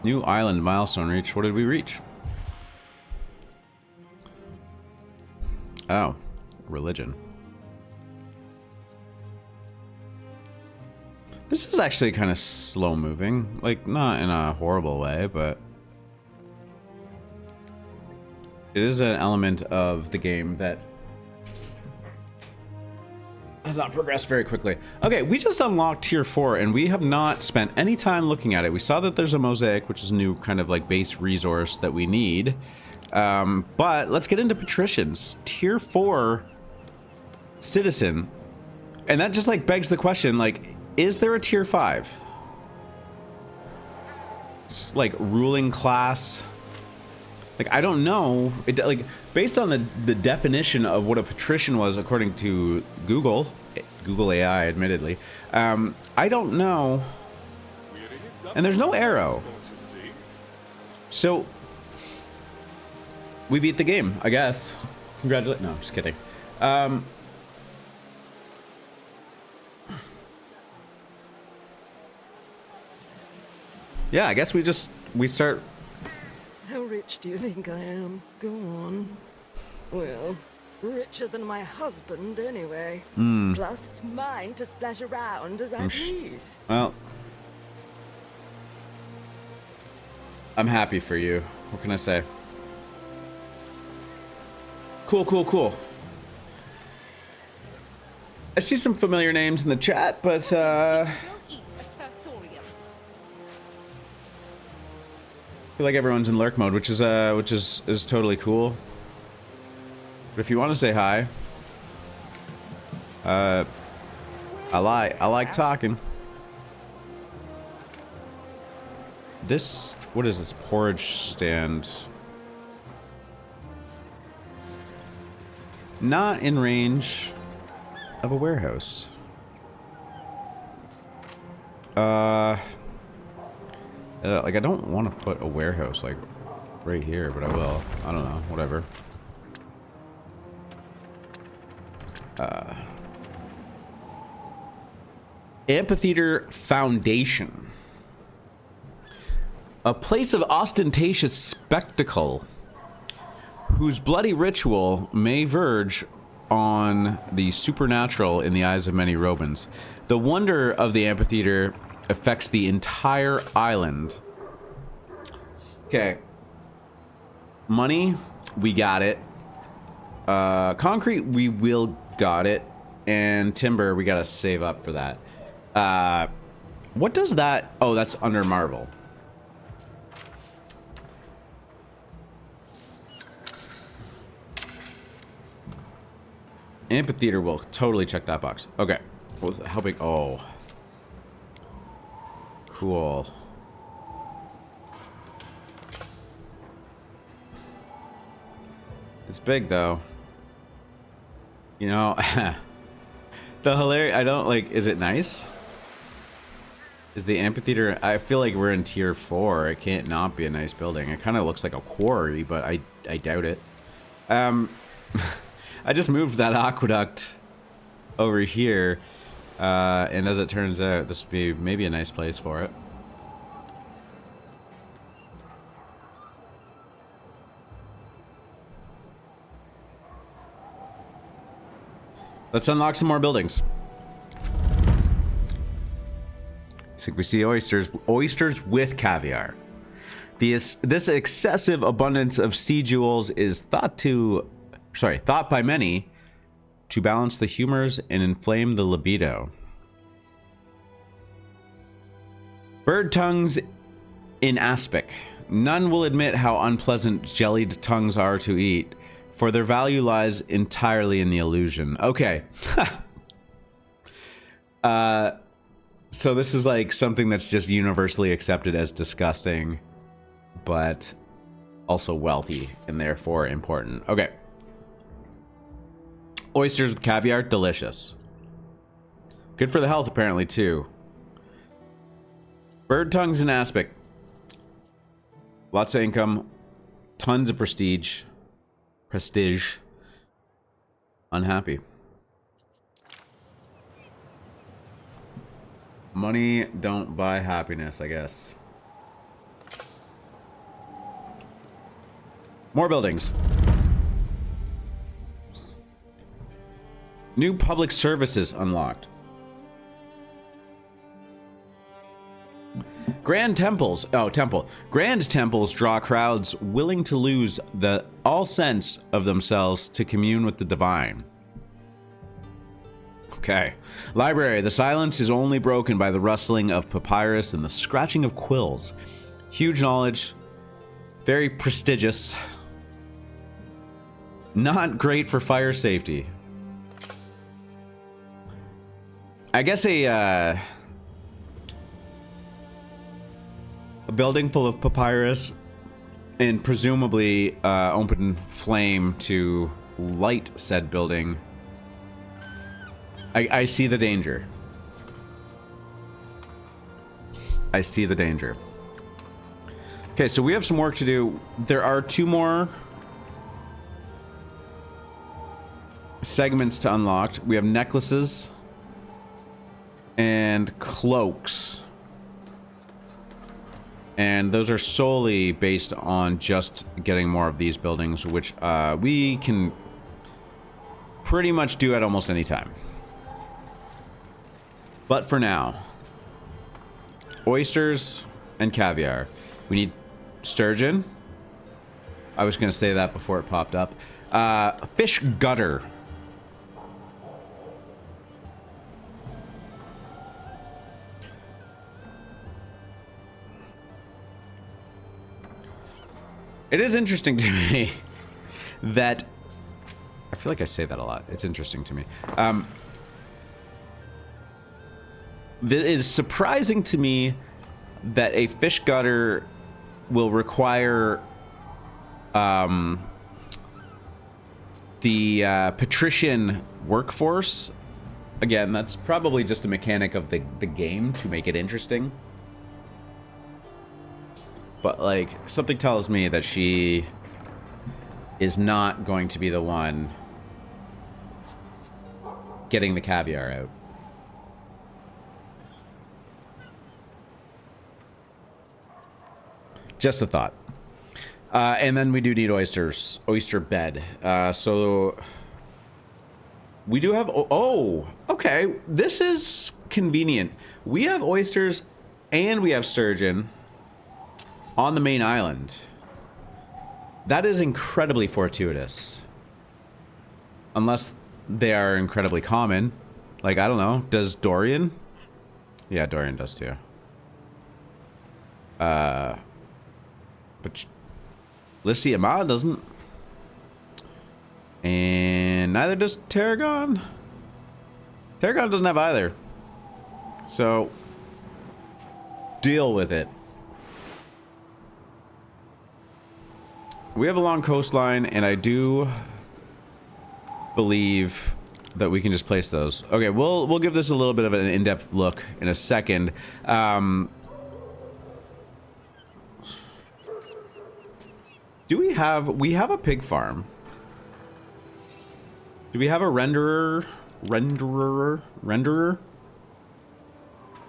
New island milestone reached. What did we reach? Oh, religion. This is actually kind of slow moving. Like, not in a horrible way, but it is an element of the game that has not progressed very quickly. Okay, we just unlocked tier 4 and we have not spent any time looking at it. We saw that there's a mosaic, which is a new kind of like base resource that we need. But let's get into patricians. Tier 4 citizen. And that just like begs the question, like, is there a tier 5? It's like ruling class Like, I don't know. Like, based on the definition of what a patrician was, according to Google AI, admittedly, I don't know. And there's no arrow. So, we beat the game, I guess. Congratulations. No, I'm just kidding. Yeah, I guess we start. How rich do you think I am? Go on. Well, richer than my husband, anyway. Plus, it's mine to splash around as I please. Well, I'm happy for you. What can I say? Cool, cool, cool. I see some familiar names in the chat, but I feel like everyone's in lurk mode, which is totally cool. But if you want to say hi, I like talking. This, what is this porridge stand? Not in range of a warehouse. Like, I don't want to put a warehouse like right here, but I will. I don't know, whatever. Amphitheater Foundation. A place of ostentatious spectacle whose bloody ritual may verge on the supernatural in the eyes of many Romans. The wonder of the amphitheater affects the entire island. Okay. Money, we got it. Concrete, we will got it. And timber, we gotta save up for that. What does that... Oh, that's under marble. Amphitheater will totally check that box. Okay. How big? Oh. Cool. It's big, though. You know, the hilarious... I don't, like... Is it nice? Is the amphitheater... I feel like we're in tier 4. It can't not be a nice building. It kind of looks like a quarry, but I doubt it. I just moved that aqueduct over here, and as it turns out, this would be maybe a nice place for it. Let's unlock some more buildings. Looks like we see oysters. Oysters with caviar. This excessive abundance of sea jewels is thought by many to balance the humors and inflame the libido. Bird tongues in aspic. None will admit how unpleasant jellied tongues are to eat, for their value lies entirely in the illusion. Okay. So this is like something that's just universally accepted as disgusting, but also wealthy and therefore important. Okay. Oysters with caviar, delicious. Good for the health, apparently, too. Bird tongues in aspic. Lots of income. Tons of prestige. Prestige. Unhappy. Money don't buy happiness, I guess. More buildings. New public services unlocked. Grand temples. Oh, temple. Grand temples draw crowds willing to lose all sense of themselves to commune with the divine. Okay. Library. The silence is only broken by the rustling of papyrus and the scratching of quills. Huge knowledge. Very prestigious. Not great for fire safety. I guess a building full of papyrus and presumably open flame to light said building. I see the danger. I see the danger. Okay, so we have some work to do. There are 2 more segments to unlock. We have necklaces and cloaks. And those are solely based on just getting more of these buildings, which we can pretty much do at almost any time. But for now, oysters and caviar. We need sturgeon. I was going to say that before it popped up. Fish gutter. It is interesting to me that... I feel like I say that a lot. It's interesting to me. It is surprising to me that a fish gutter will require the patrician workforce. Again, that's probably just a mechanic of the game to make it interesting. But, like, something tells me that she is not going to be the one getting the caviar out. Just a thought. And then we do need oysters. Oyster bed. So we do have... Oh, okay. This is convenient. We have oysters and we have sturgeon on the main island. That is incredibly fortuitous. Unless they are incredibly common. Like, I don't know. Does Dorian? Yeah, Dorian does too. But Lysiama doesn't. And neither does Tarragon. Tarragon doesn't have either. So, deal with it. We have a long coastline, and I do believe that we can just place those. Okay, we'll give this a little bit of an in-depth look in a second. Do we have a pig farm? Do we have a renderer?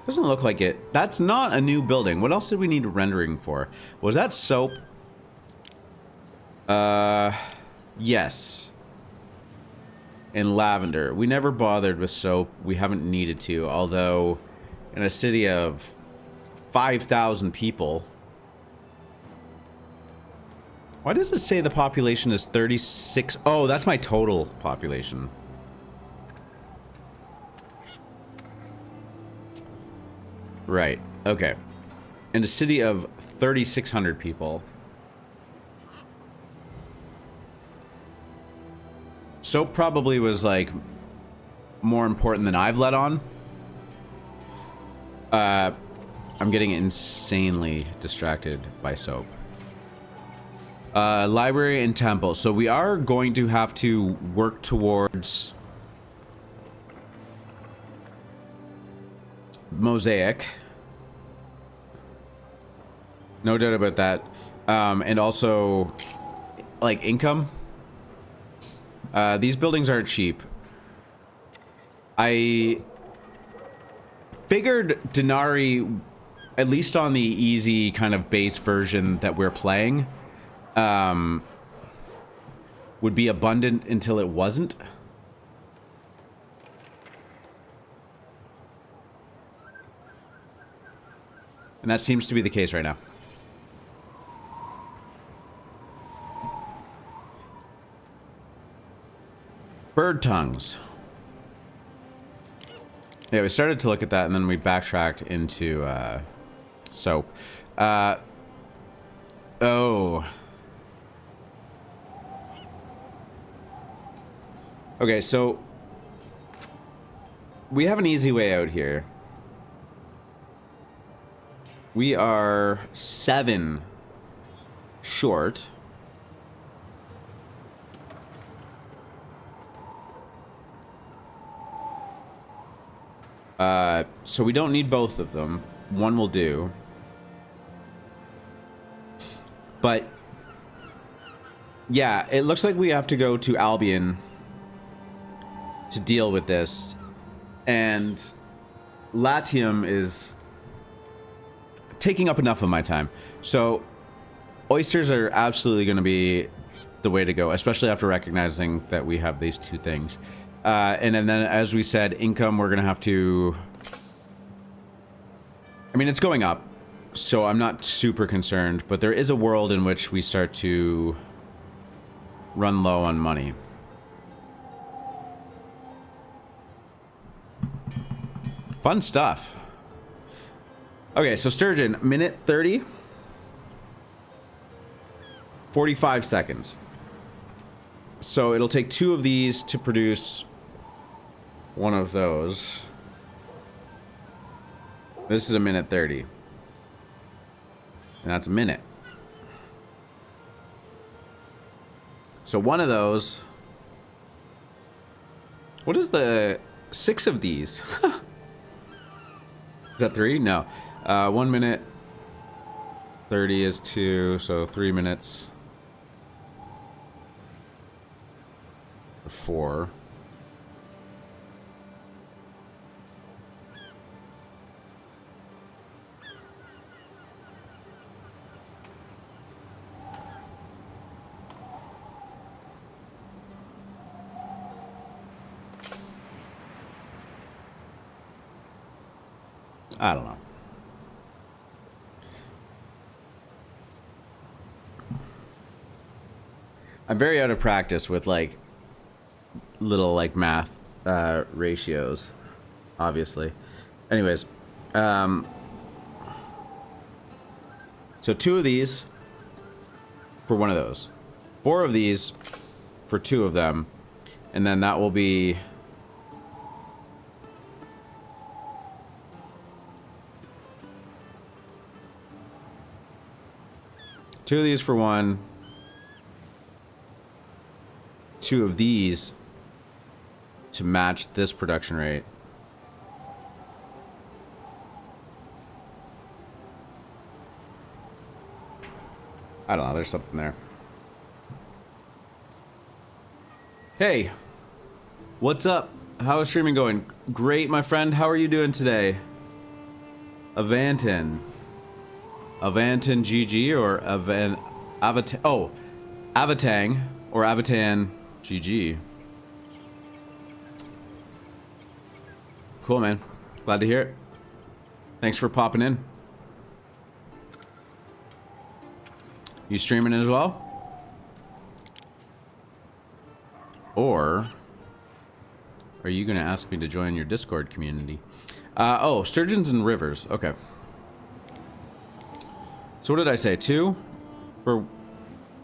Doesn't look like it. That's not a new building. What else did we need rendering for? Was that soap? Yes. And lavender. We never bothered with soap. We haven't needed to, although in a city of 5,000 people. Why does it say the population is 36? Oh, that's my total population. Right. Okay. In a city of 3,600 people. Soap probably was, like, more important than I've let on. I'm getting insanely distracted by soap. Library and temple. So we are going to have to work towards mosaic. No doubt about that. And also, like, income. These buildings aren't cheap. I figured Denari, at least on the easy kind of base version that we're playing, would be abundant until it wasn't. And that seems to be the case right now. Bird tongues. Yeah, we started to look at that and then we backtracked into soap. Oh. Okay, so we have an easy way out here. We are 7 short. So we don't need both of them. One will do. But yeah, it looks like we have to go to Albion to deal with this. And Latium is taking up enough of my time. So oysters are absolutely going to be the way to go, especially after recognizing that we have these two things. And then, as we said, income, we're going to have to... I mean, it's going up, so I'm not super concerned, but there is a world in which we start to run low on money. Fun stuff. Okay, so Sturgeon, minute 30. 45 seconds. So it'll take 2 of these to produce one of those. This is a minute 30. And that's a minute. So one of those. What is the 6 of these? Is that 3? No. 1 minute 30 is 2, so 3 minutes. 4. I don't know. I'm very out of practice with like little like math ratios, obviously. Anyways, so 2 of these for one of those, 4 of these for 2 of them, and then that will be two of these for 1, 2 of these to match this production rate. I don't know, there's something there. Hey, what's up? How is streaming going? Great, my friend. How are you doing today? Avantin GG or Avatang? Oh, Avatang or Avatan GG. Cool, man. Glad to hear it. Thanks for popping in. You streaming as well? Or are you going to ask me to join your Discord community? Oh, sturgeons and rivers. Okay. So what did I say? 2 for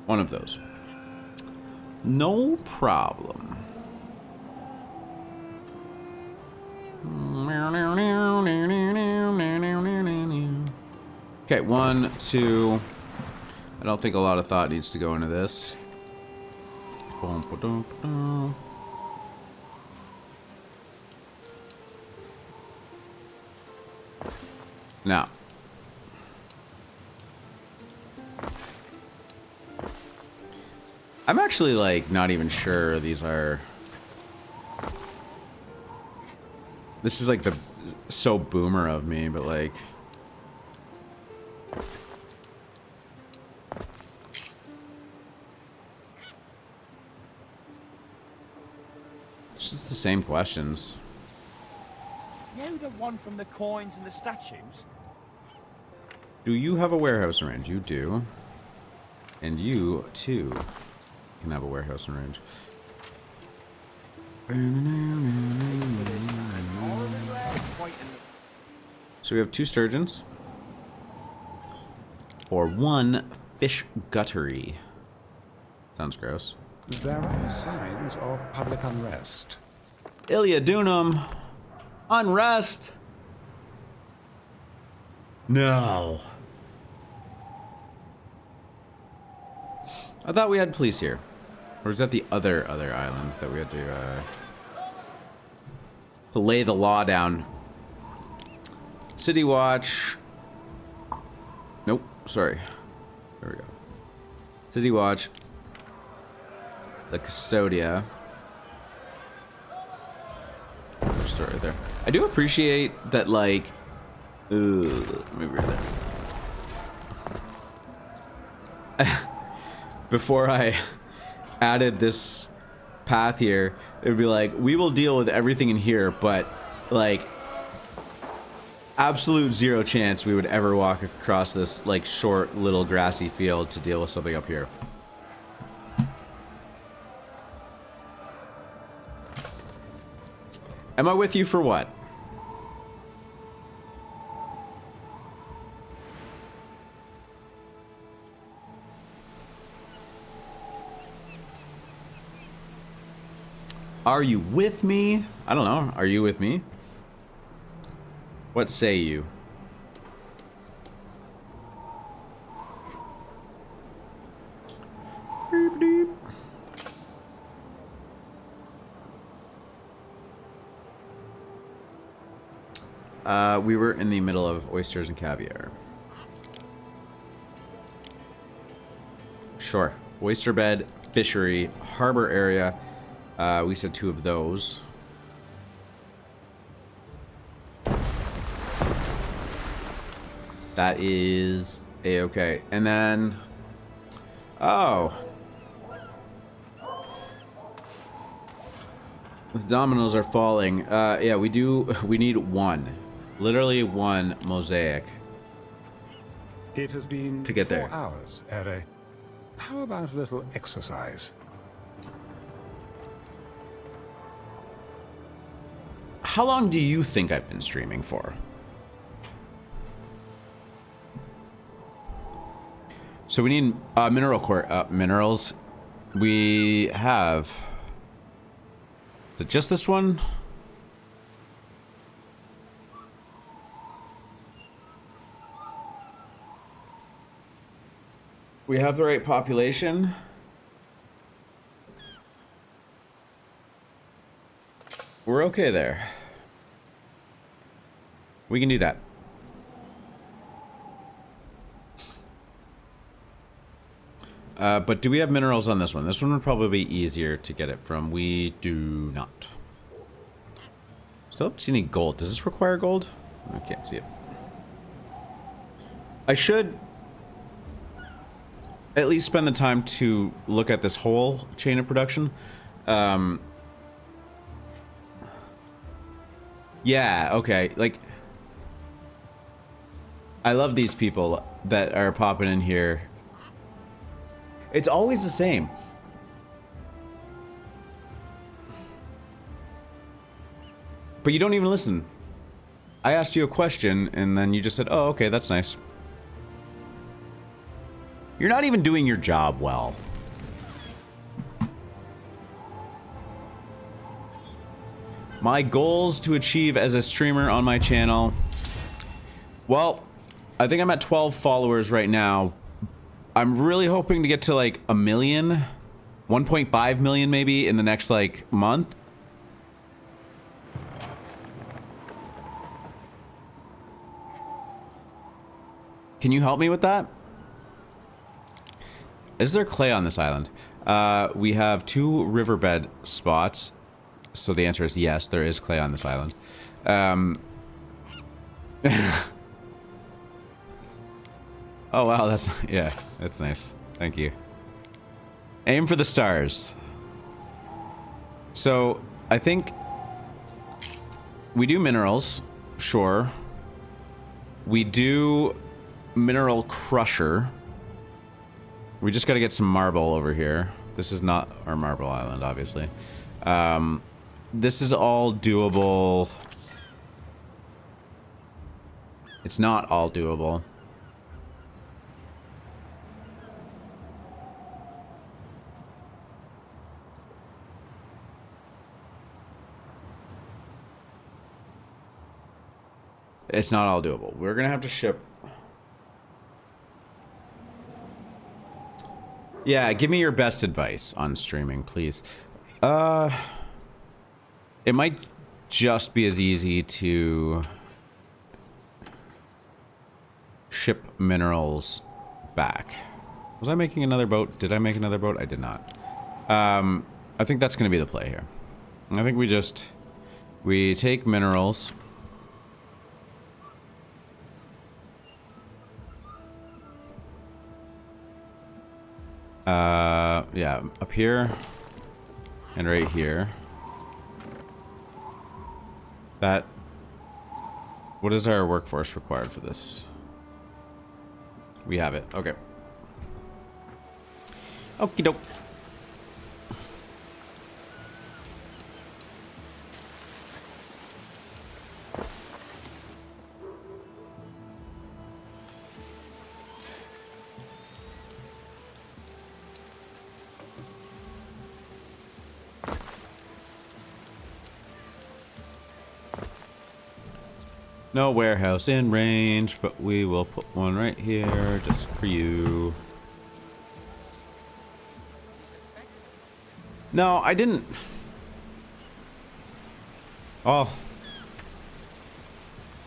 one of those. No problem. Okay, 1, 2. I don't think a lot of thought needs to go into this. Now, I'm actually like not even sure these are. This is like the so boomer of me, but like. It's just the same questions. You the one from the coins and the statues? Do you have a warehouse in range? You do. And you, too, can have a warehouse in range. So we have 2 sturgeons. Or 1 fish guttery. Sounds gross. There are signs of public unrest. Ilya Dunham. Unrest. No. I thought we had police here. Or is that the other island that we had to lay the law down? City Watch. Nope, sorry. There we go. City Watch. The Custodia. Story right there. I do appreciate that, like, maybe right there. Before I added this path here, it would be like, we will deal with everything in here, but, like, absolute zero chance we would ever walk across this, like, short little grassy field to deal with something up here. Am I with you for what? Are you with me? I don't know. Are you with me? What say you? Beep, beep. We were in the middle of oysters and caviar. Sure. Oyster bed, fishery, harbor area. We said 2 of those. That is a-okay. And then... Oh. The dominoes are falling. Yeah, we need 1. Literally 1 mosaic. It has been to get 4 there. hours, Ere. How about a little exercise? How long do you think I've been streaming for? So we need minerals. We have... Is it just this one? We have the right population. We're okay there. We can do that. But do we have minerals on this one? This one would probably be easier to get it from. We do not. Still don't see any gold. Does this require gold? I can't see it. I should at least spend the time to look at this whole chain of production. Yeah, okay. Like, I love these people that are popping in here. It's always the same. But you don't even listen. I asked you a question, and then you just said, oh, okay, that's nice. You're not even doing your job well. My goals to achieve as a streamer on my channel. Well, I think I'm at 12 followers right now. I'm really hoping to get to like 1 million, 1.5 million maybe in the next like month. Can you help me with that? Is there clay on this island? We have 2 riverbed spots. So the answer is yes, there is clay on this island. Oh wow, that's, yeah, that's nice. Thank you. Aim for the stars. So, I think we do minerals, sure. We do mineral crusher. We just gotta get some marble over here. This is not our marble island, obviously. This is all doable. It's not all doable. It's not all doable. We're gonna have to ship. Yeah, give me your best advice on streaming, please. It might just be as easy to ship minerals back. Was I making another boat? Did I make another boat? I did not. I think that's going to be the play here. I think we take minerals. Yeah, up here and right here. What is our workforce required for this? We have it. Okay. Okie doke. No warehouse in range, but we will put one right here just for you. No, I didn't. Oh.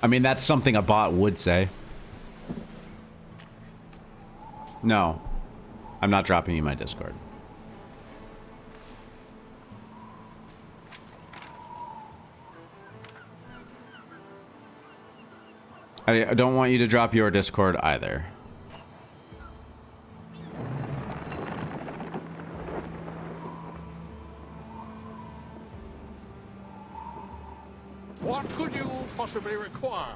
I mean, that's something a bot would say. No. I'm not dropping you my Discord. I don't want you to drop your Discord either. What could you possibly require?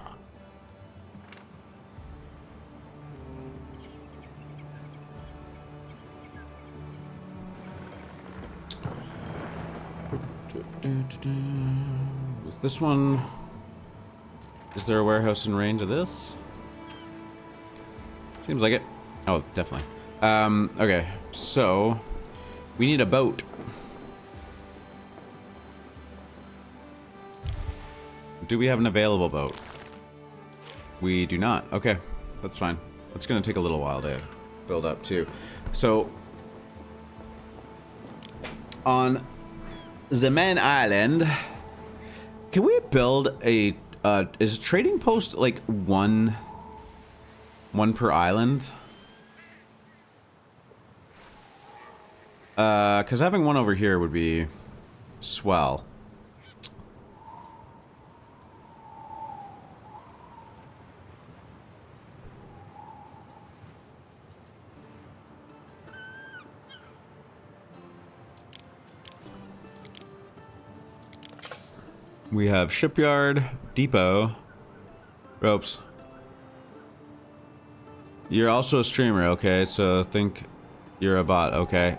Is this one... Is there a warehouse in range of this? Seems like it. Oh, definitely. Okay, so... We need a boat. Do we have an available boat? We do not. Okay, that's fine. That's gonna take a little while to build up, too. So... On the main island... Can we build a... is a trading post like one per island? Because having one over here would be swell. We have shipyard, depot, ropes. You're also a streamer, okay? So think you're a bot, okay?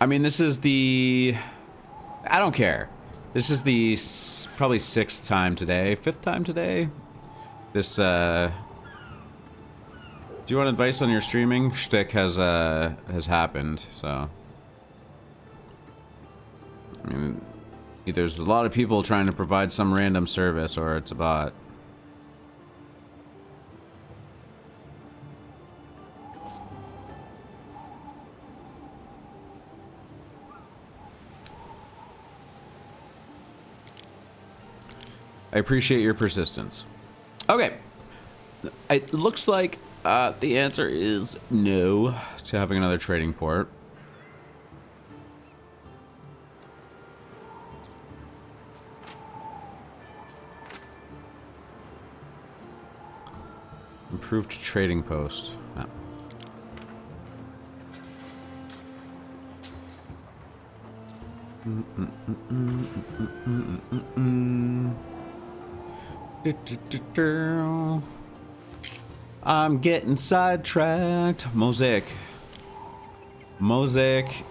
I mean, this is the... I don't care. This is the probably 6th time today, 5th time today. This, Do you want advice on your streaming? Shtick has happened, so... I mean, either there's a lot of people trying to provide some random service, or it's a bot. I appreciate your persistence. Okay. It looks like the answer is no to having another trading port. Improved trading post. No. I'm getting sidetracked. Mosaic. Mosaic.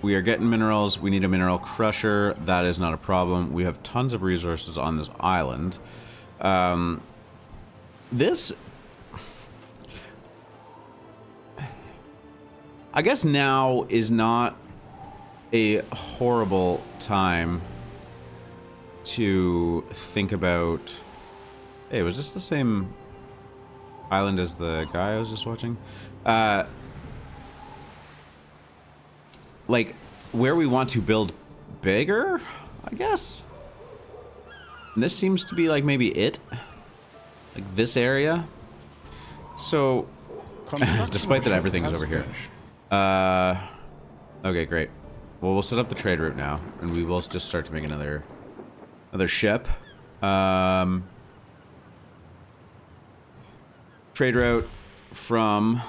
We are getting minerals. We need a mineral crusher. That is not a problem. We have tons of resources on this island. This... I guess now is not a horrible time to think about Hey, was this the same island as the guy I was just watching? Like, where we want to build bigger, I guess? And this seems to be, like, maybe it? Like, this area? So, despite that everything is over here. Okay, great. Well, we'll set up the trade route now, and we will just start to make another ship. Trade route from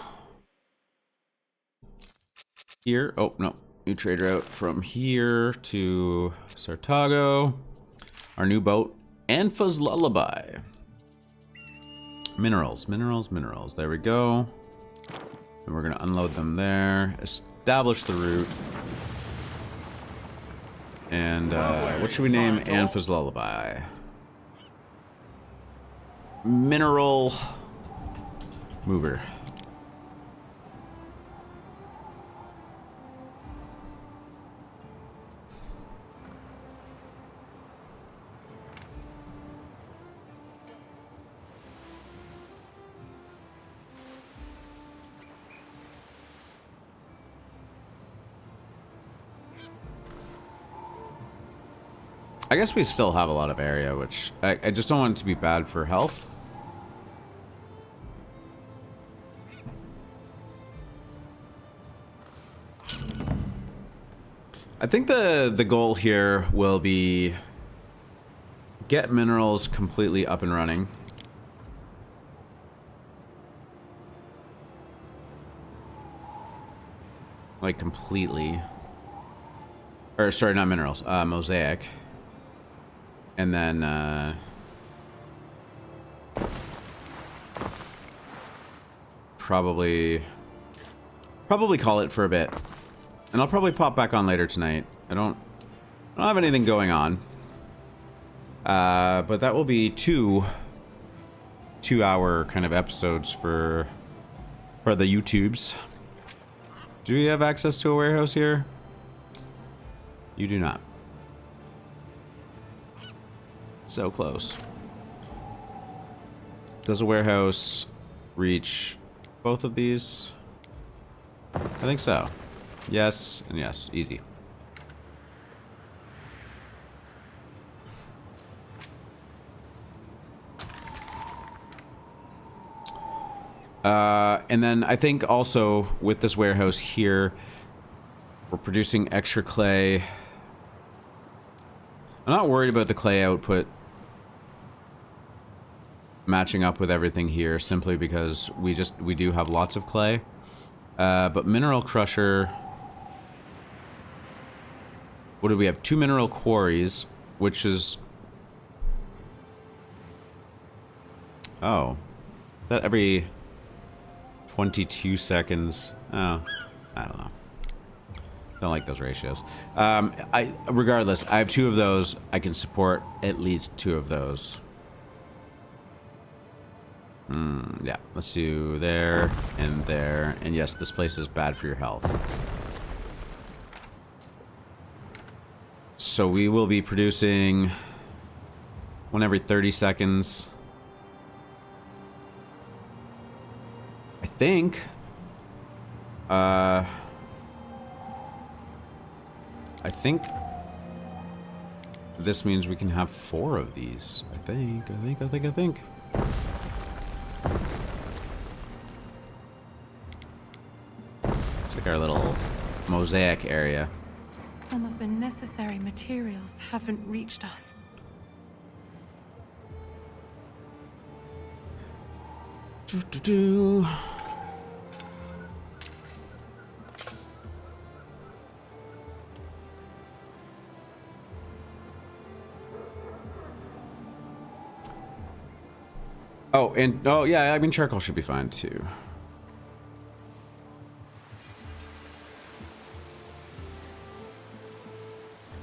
here. Oh, no. New trade route from here to Sartago. Our new boat, Anfa's Lullaby. Minerals, minerals, minerals. There we go. And we're going to unload them there. Establish the route. And what should we name Anfa's Lullaby? Mineral mover. I guess we still have a lot of area, which I just don't want it to be bad for health. I think the goal here will be get minerals completely up and running. Like completely. Or sorry, not minerals, mosaic. And then, probably call it for a bit. And I'll probably pop back on later tonight. I don't have anything going on. But that will be two-hour kind of episodes for the YouTubes. Do you have access to a warehouse here? You do not. So close. Does a warehouse reach both of these? I think so. Yes, and yes. Easy. And then I think also with this warehouse here, we're producing extra clay. I'm not worried about the clay output matching up with everything here, simply because we do have lots of clay. But mineral crusher, what do we have? 2 mineral quarries, which is, oh, that every 22 seconds. Oh, I don't know. Don't like those ratios. Regardless, I have 2 of those. I can support at least 2 of those. Yeah, let's do there and there. And yes, this place is bad for your health. So we will be producing 1 every 30 seconds. I think. I think this means we can have 4 of these. I think. It's like our little mosaic area. Some of the necessary materials haven't reached us. Oh, and oh yeah, I mean charcoal should be fine too.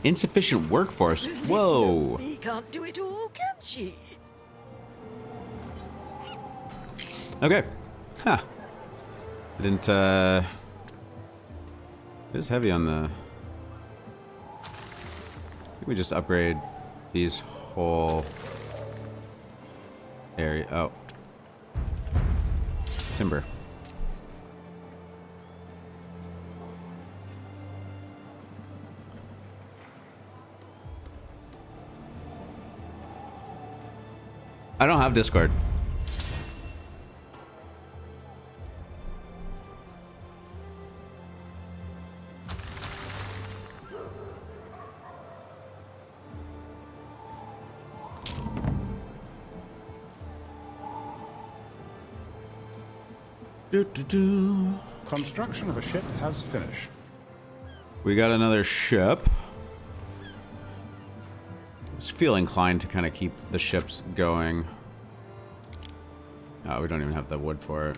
Insufficient workforce. Whoa. He can't do it all, can she? Okay. Huh. I didn't, it is heavy on the... I think we just upgrade these whole... area. Oh. Timber. I don't have Discord. Construction of a ship has finished. We got another ship. I feel inclined to kind of keep the ships going. Oh, we don't even have the wood for it.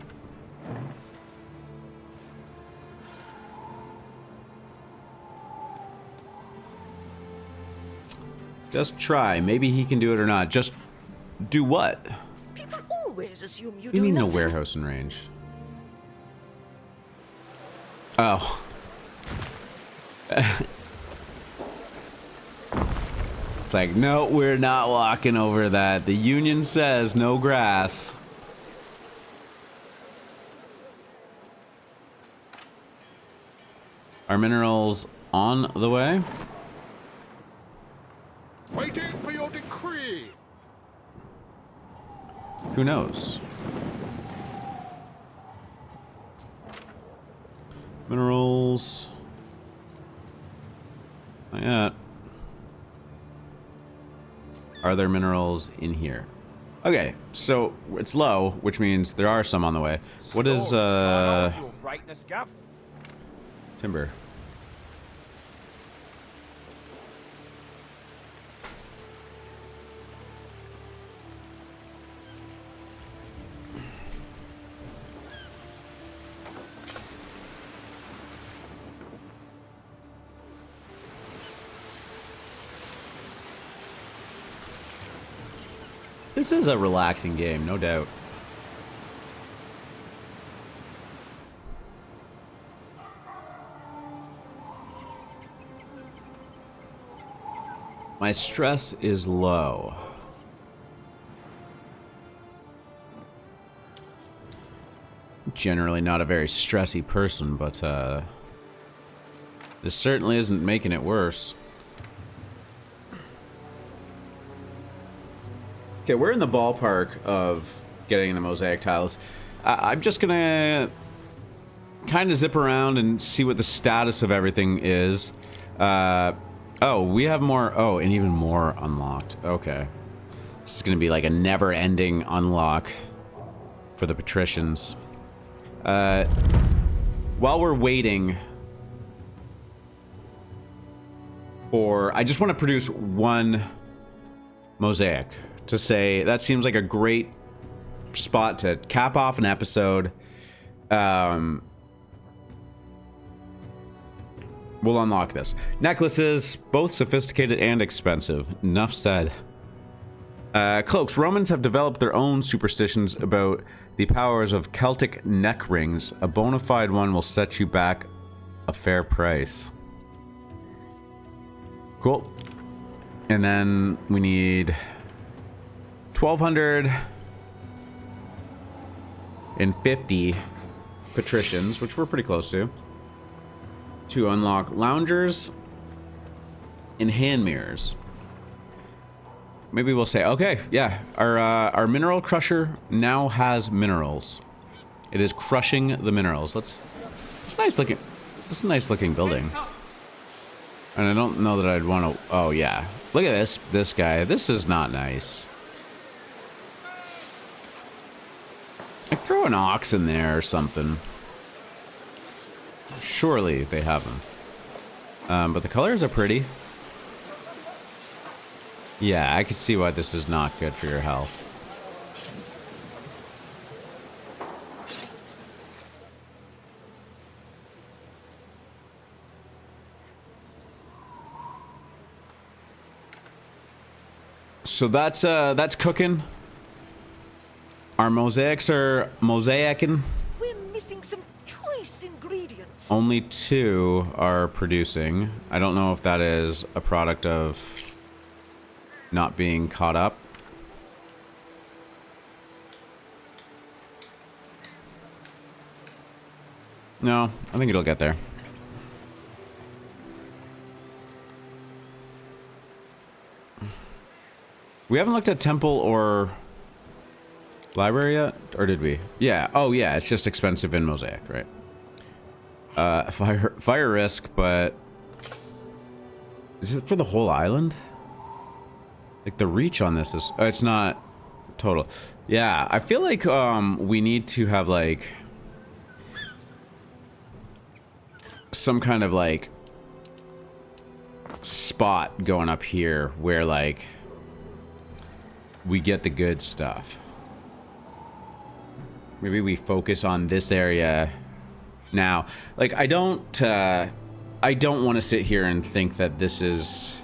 Just try. Maybe he can do it or not. Just do what? People always assume you You do mean no nothing. warehouse in range? Oh. It's like, no, we're not walking over that. The union says no grass. Are minerals on the way? Waiting for your decree. Who knows? Minerals. Not yet. Are there minerals in here? Okay, so it's low, which means there are some on the way. What is Your brightness, Gav. timber? This is a relaxing game, no doubt. My stress is low. Generally not a very stressy person, but this certainly isn't making it worse. Okay, we're in the ballpark of getting the mosaic tiles. I'm just gonna kind of zip around and see what the status of everything is. Oh, we have more. Oh, and even more unlocked. Okay. This is gonna be like a never-ending unlock for the patricians. While we're waiting for... I just want to produce one mosaic. To say that seems like a great spot to cap off an episode. We'll unlock this. Necklaces, both sophisticated and expensive. Enough said. Cloaks. Romans have developed their own superstitions about the powers of Celtic neck rings. A bona fide one will set you back a fair price. Cool. And then we need 1,250 patricians, which we're pretty close to unlock loungers and hand mirrors. Maybe we'll say, okay, yeah, our mineral crusher now has minerals. It is crushing the minerals. It's a nice looking building. And I don't know that I'd want to. Oh yeah, look at this guy. This is not nice. Like, throw an ox in there or something. Surely they have them. But the colors are pretty. Yeah, I can see why this is not good for your health. So that's cooking. Our mosaics are mosaicing. We're missing some choice ingredients. Only 2 are producing. I don't know if that is a product of not being caught up. No, I think it'll get there. We haven't looked at temple or library yet, or did we? Yeah. Oh, yeah. It's just expensive in Mosaic, right? Fire risk, but is it for the whole island? Like the reach on this is, it's not total. Yeah, I feel like we need to have like some kind of like spot going up here where like we get the good stuff. Maybe we focus on this area now. Like I don't want to sit here and think that this is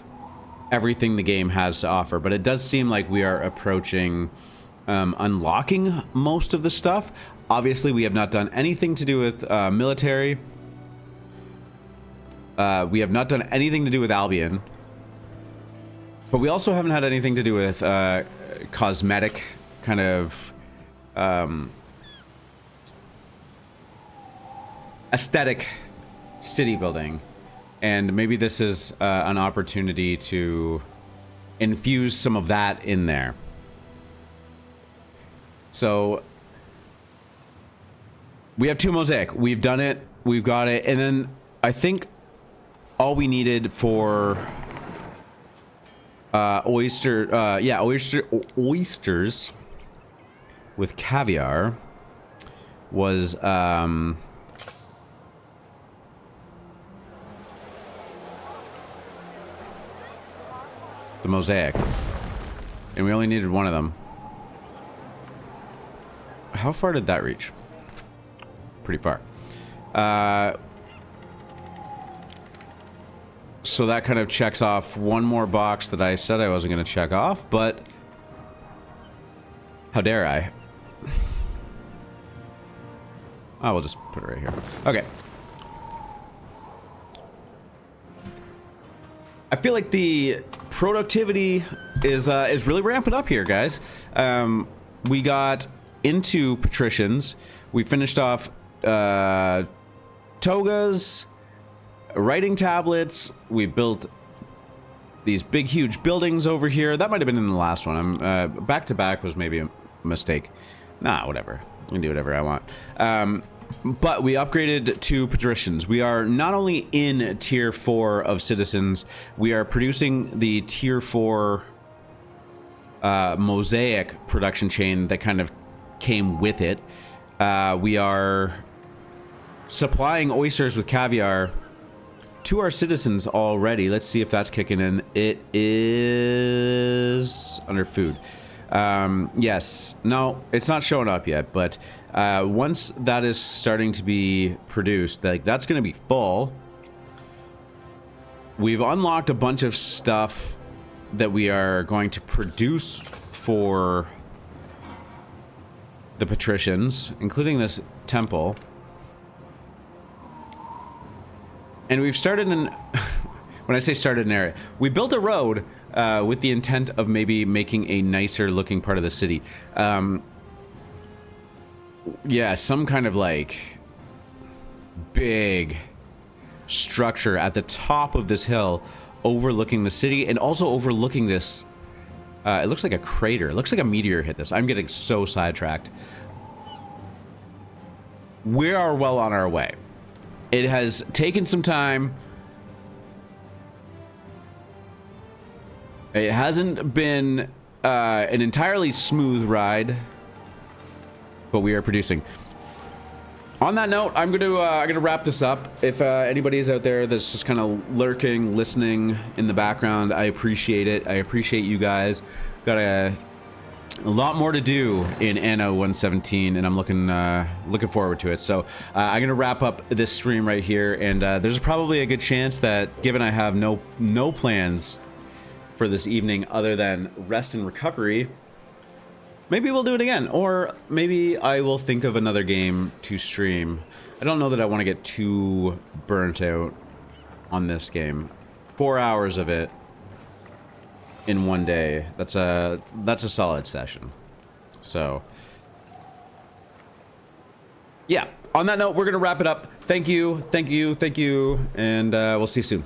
everything the game has to offer, but it does seem like we are approaching unlocking most of the stuff. Obviously, we have not done anything to do with military. We have not done anything to do with Albion. But we also haven't had anything to do with cosmetic kind of aesthetic city building. And maybe this is an opportunity to infuse some of that in there. So we have 2 mosaic. We've done it. We've got it. And then I think all we needed for oysters with caviar was the mosaic, and we only needed 1 of them. How far did that reach? Pretty far. So that kind of checks off 1 more box that I said I wasn't going to check off, but how dare I? I will just put it right here. Okay. I feel like the productivity is really ramping up here, guys. We got into patricians. We finished off togas, writing tablets. We built these big, huge buildings over here. That might have been in the last one. I'm back to back was maybe a mistake. Nah, whatever. I can do whatever I want. But we upgraded to patricians. We are not only in tier 4 of citizens, we are producing the tier 4 mosaic production chain that kind of came with it. We are supplying oysters with caviar to our citizens already. Let's see if that's kicking in. It is under food. Yes. No, it's not showing up yet, but once that is starting to be produced, like that's going to be full. We've unlocked a bunch of stuff that we are going to produce for the patricians, including this temple. And we've started an... when I say started an area, we built a road with the intent of maybe making a nicer looking part of the city. Yeah, some kind of like big structure at the top of this hill overlooking the city and also overlooking this. It looks like a crater. It looks like a meteor hit this. I'm getting so sidetracked. We are well on our way. It has taken some time. It hasn't been an entirely smooth ride, but we are producing. On that note, I'm gonna wrap this up. If anybody is out there that's just kind of lurking, listening in the background, I appreciate it. I appreciate you guys. Got a lot more to do in Anno 117, and I'm looking forward to it. So I'm gonna wrap up this stream right here, and there's probably a good chance that, given I have no plans for this evening other than rest and recovery, maybe we'll do it again, or maybe I will think of another game to stream. I don't know that I want to get too burnt out on this game. 4 hours of it in one day. That's a solid session. So yeah, on that note, we're gonna wrap it up. Thank you, and we'll see you soon.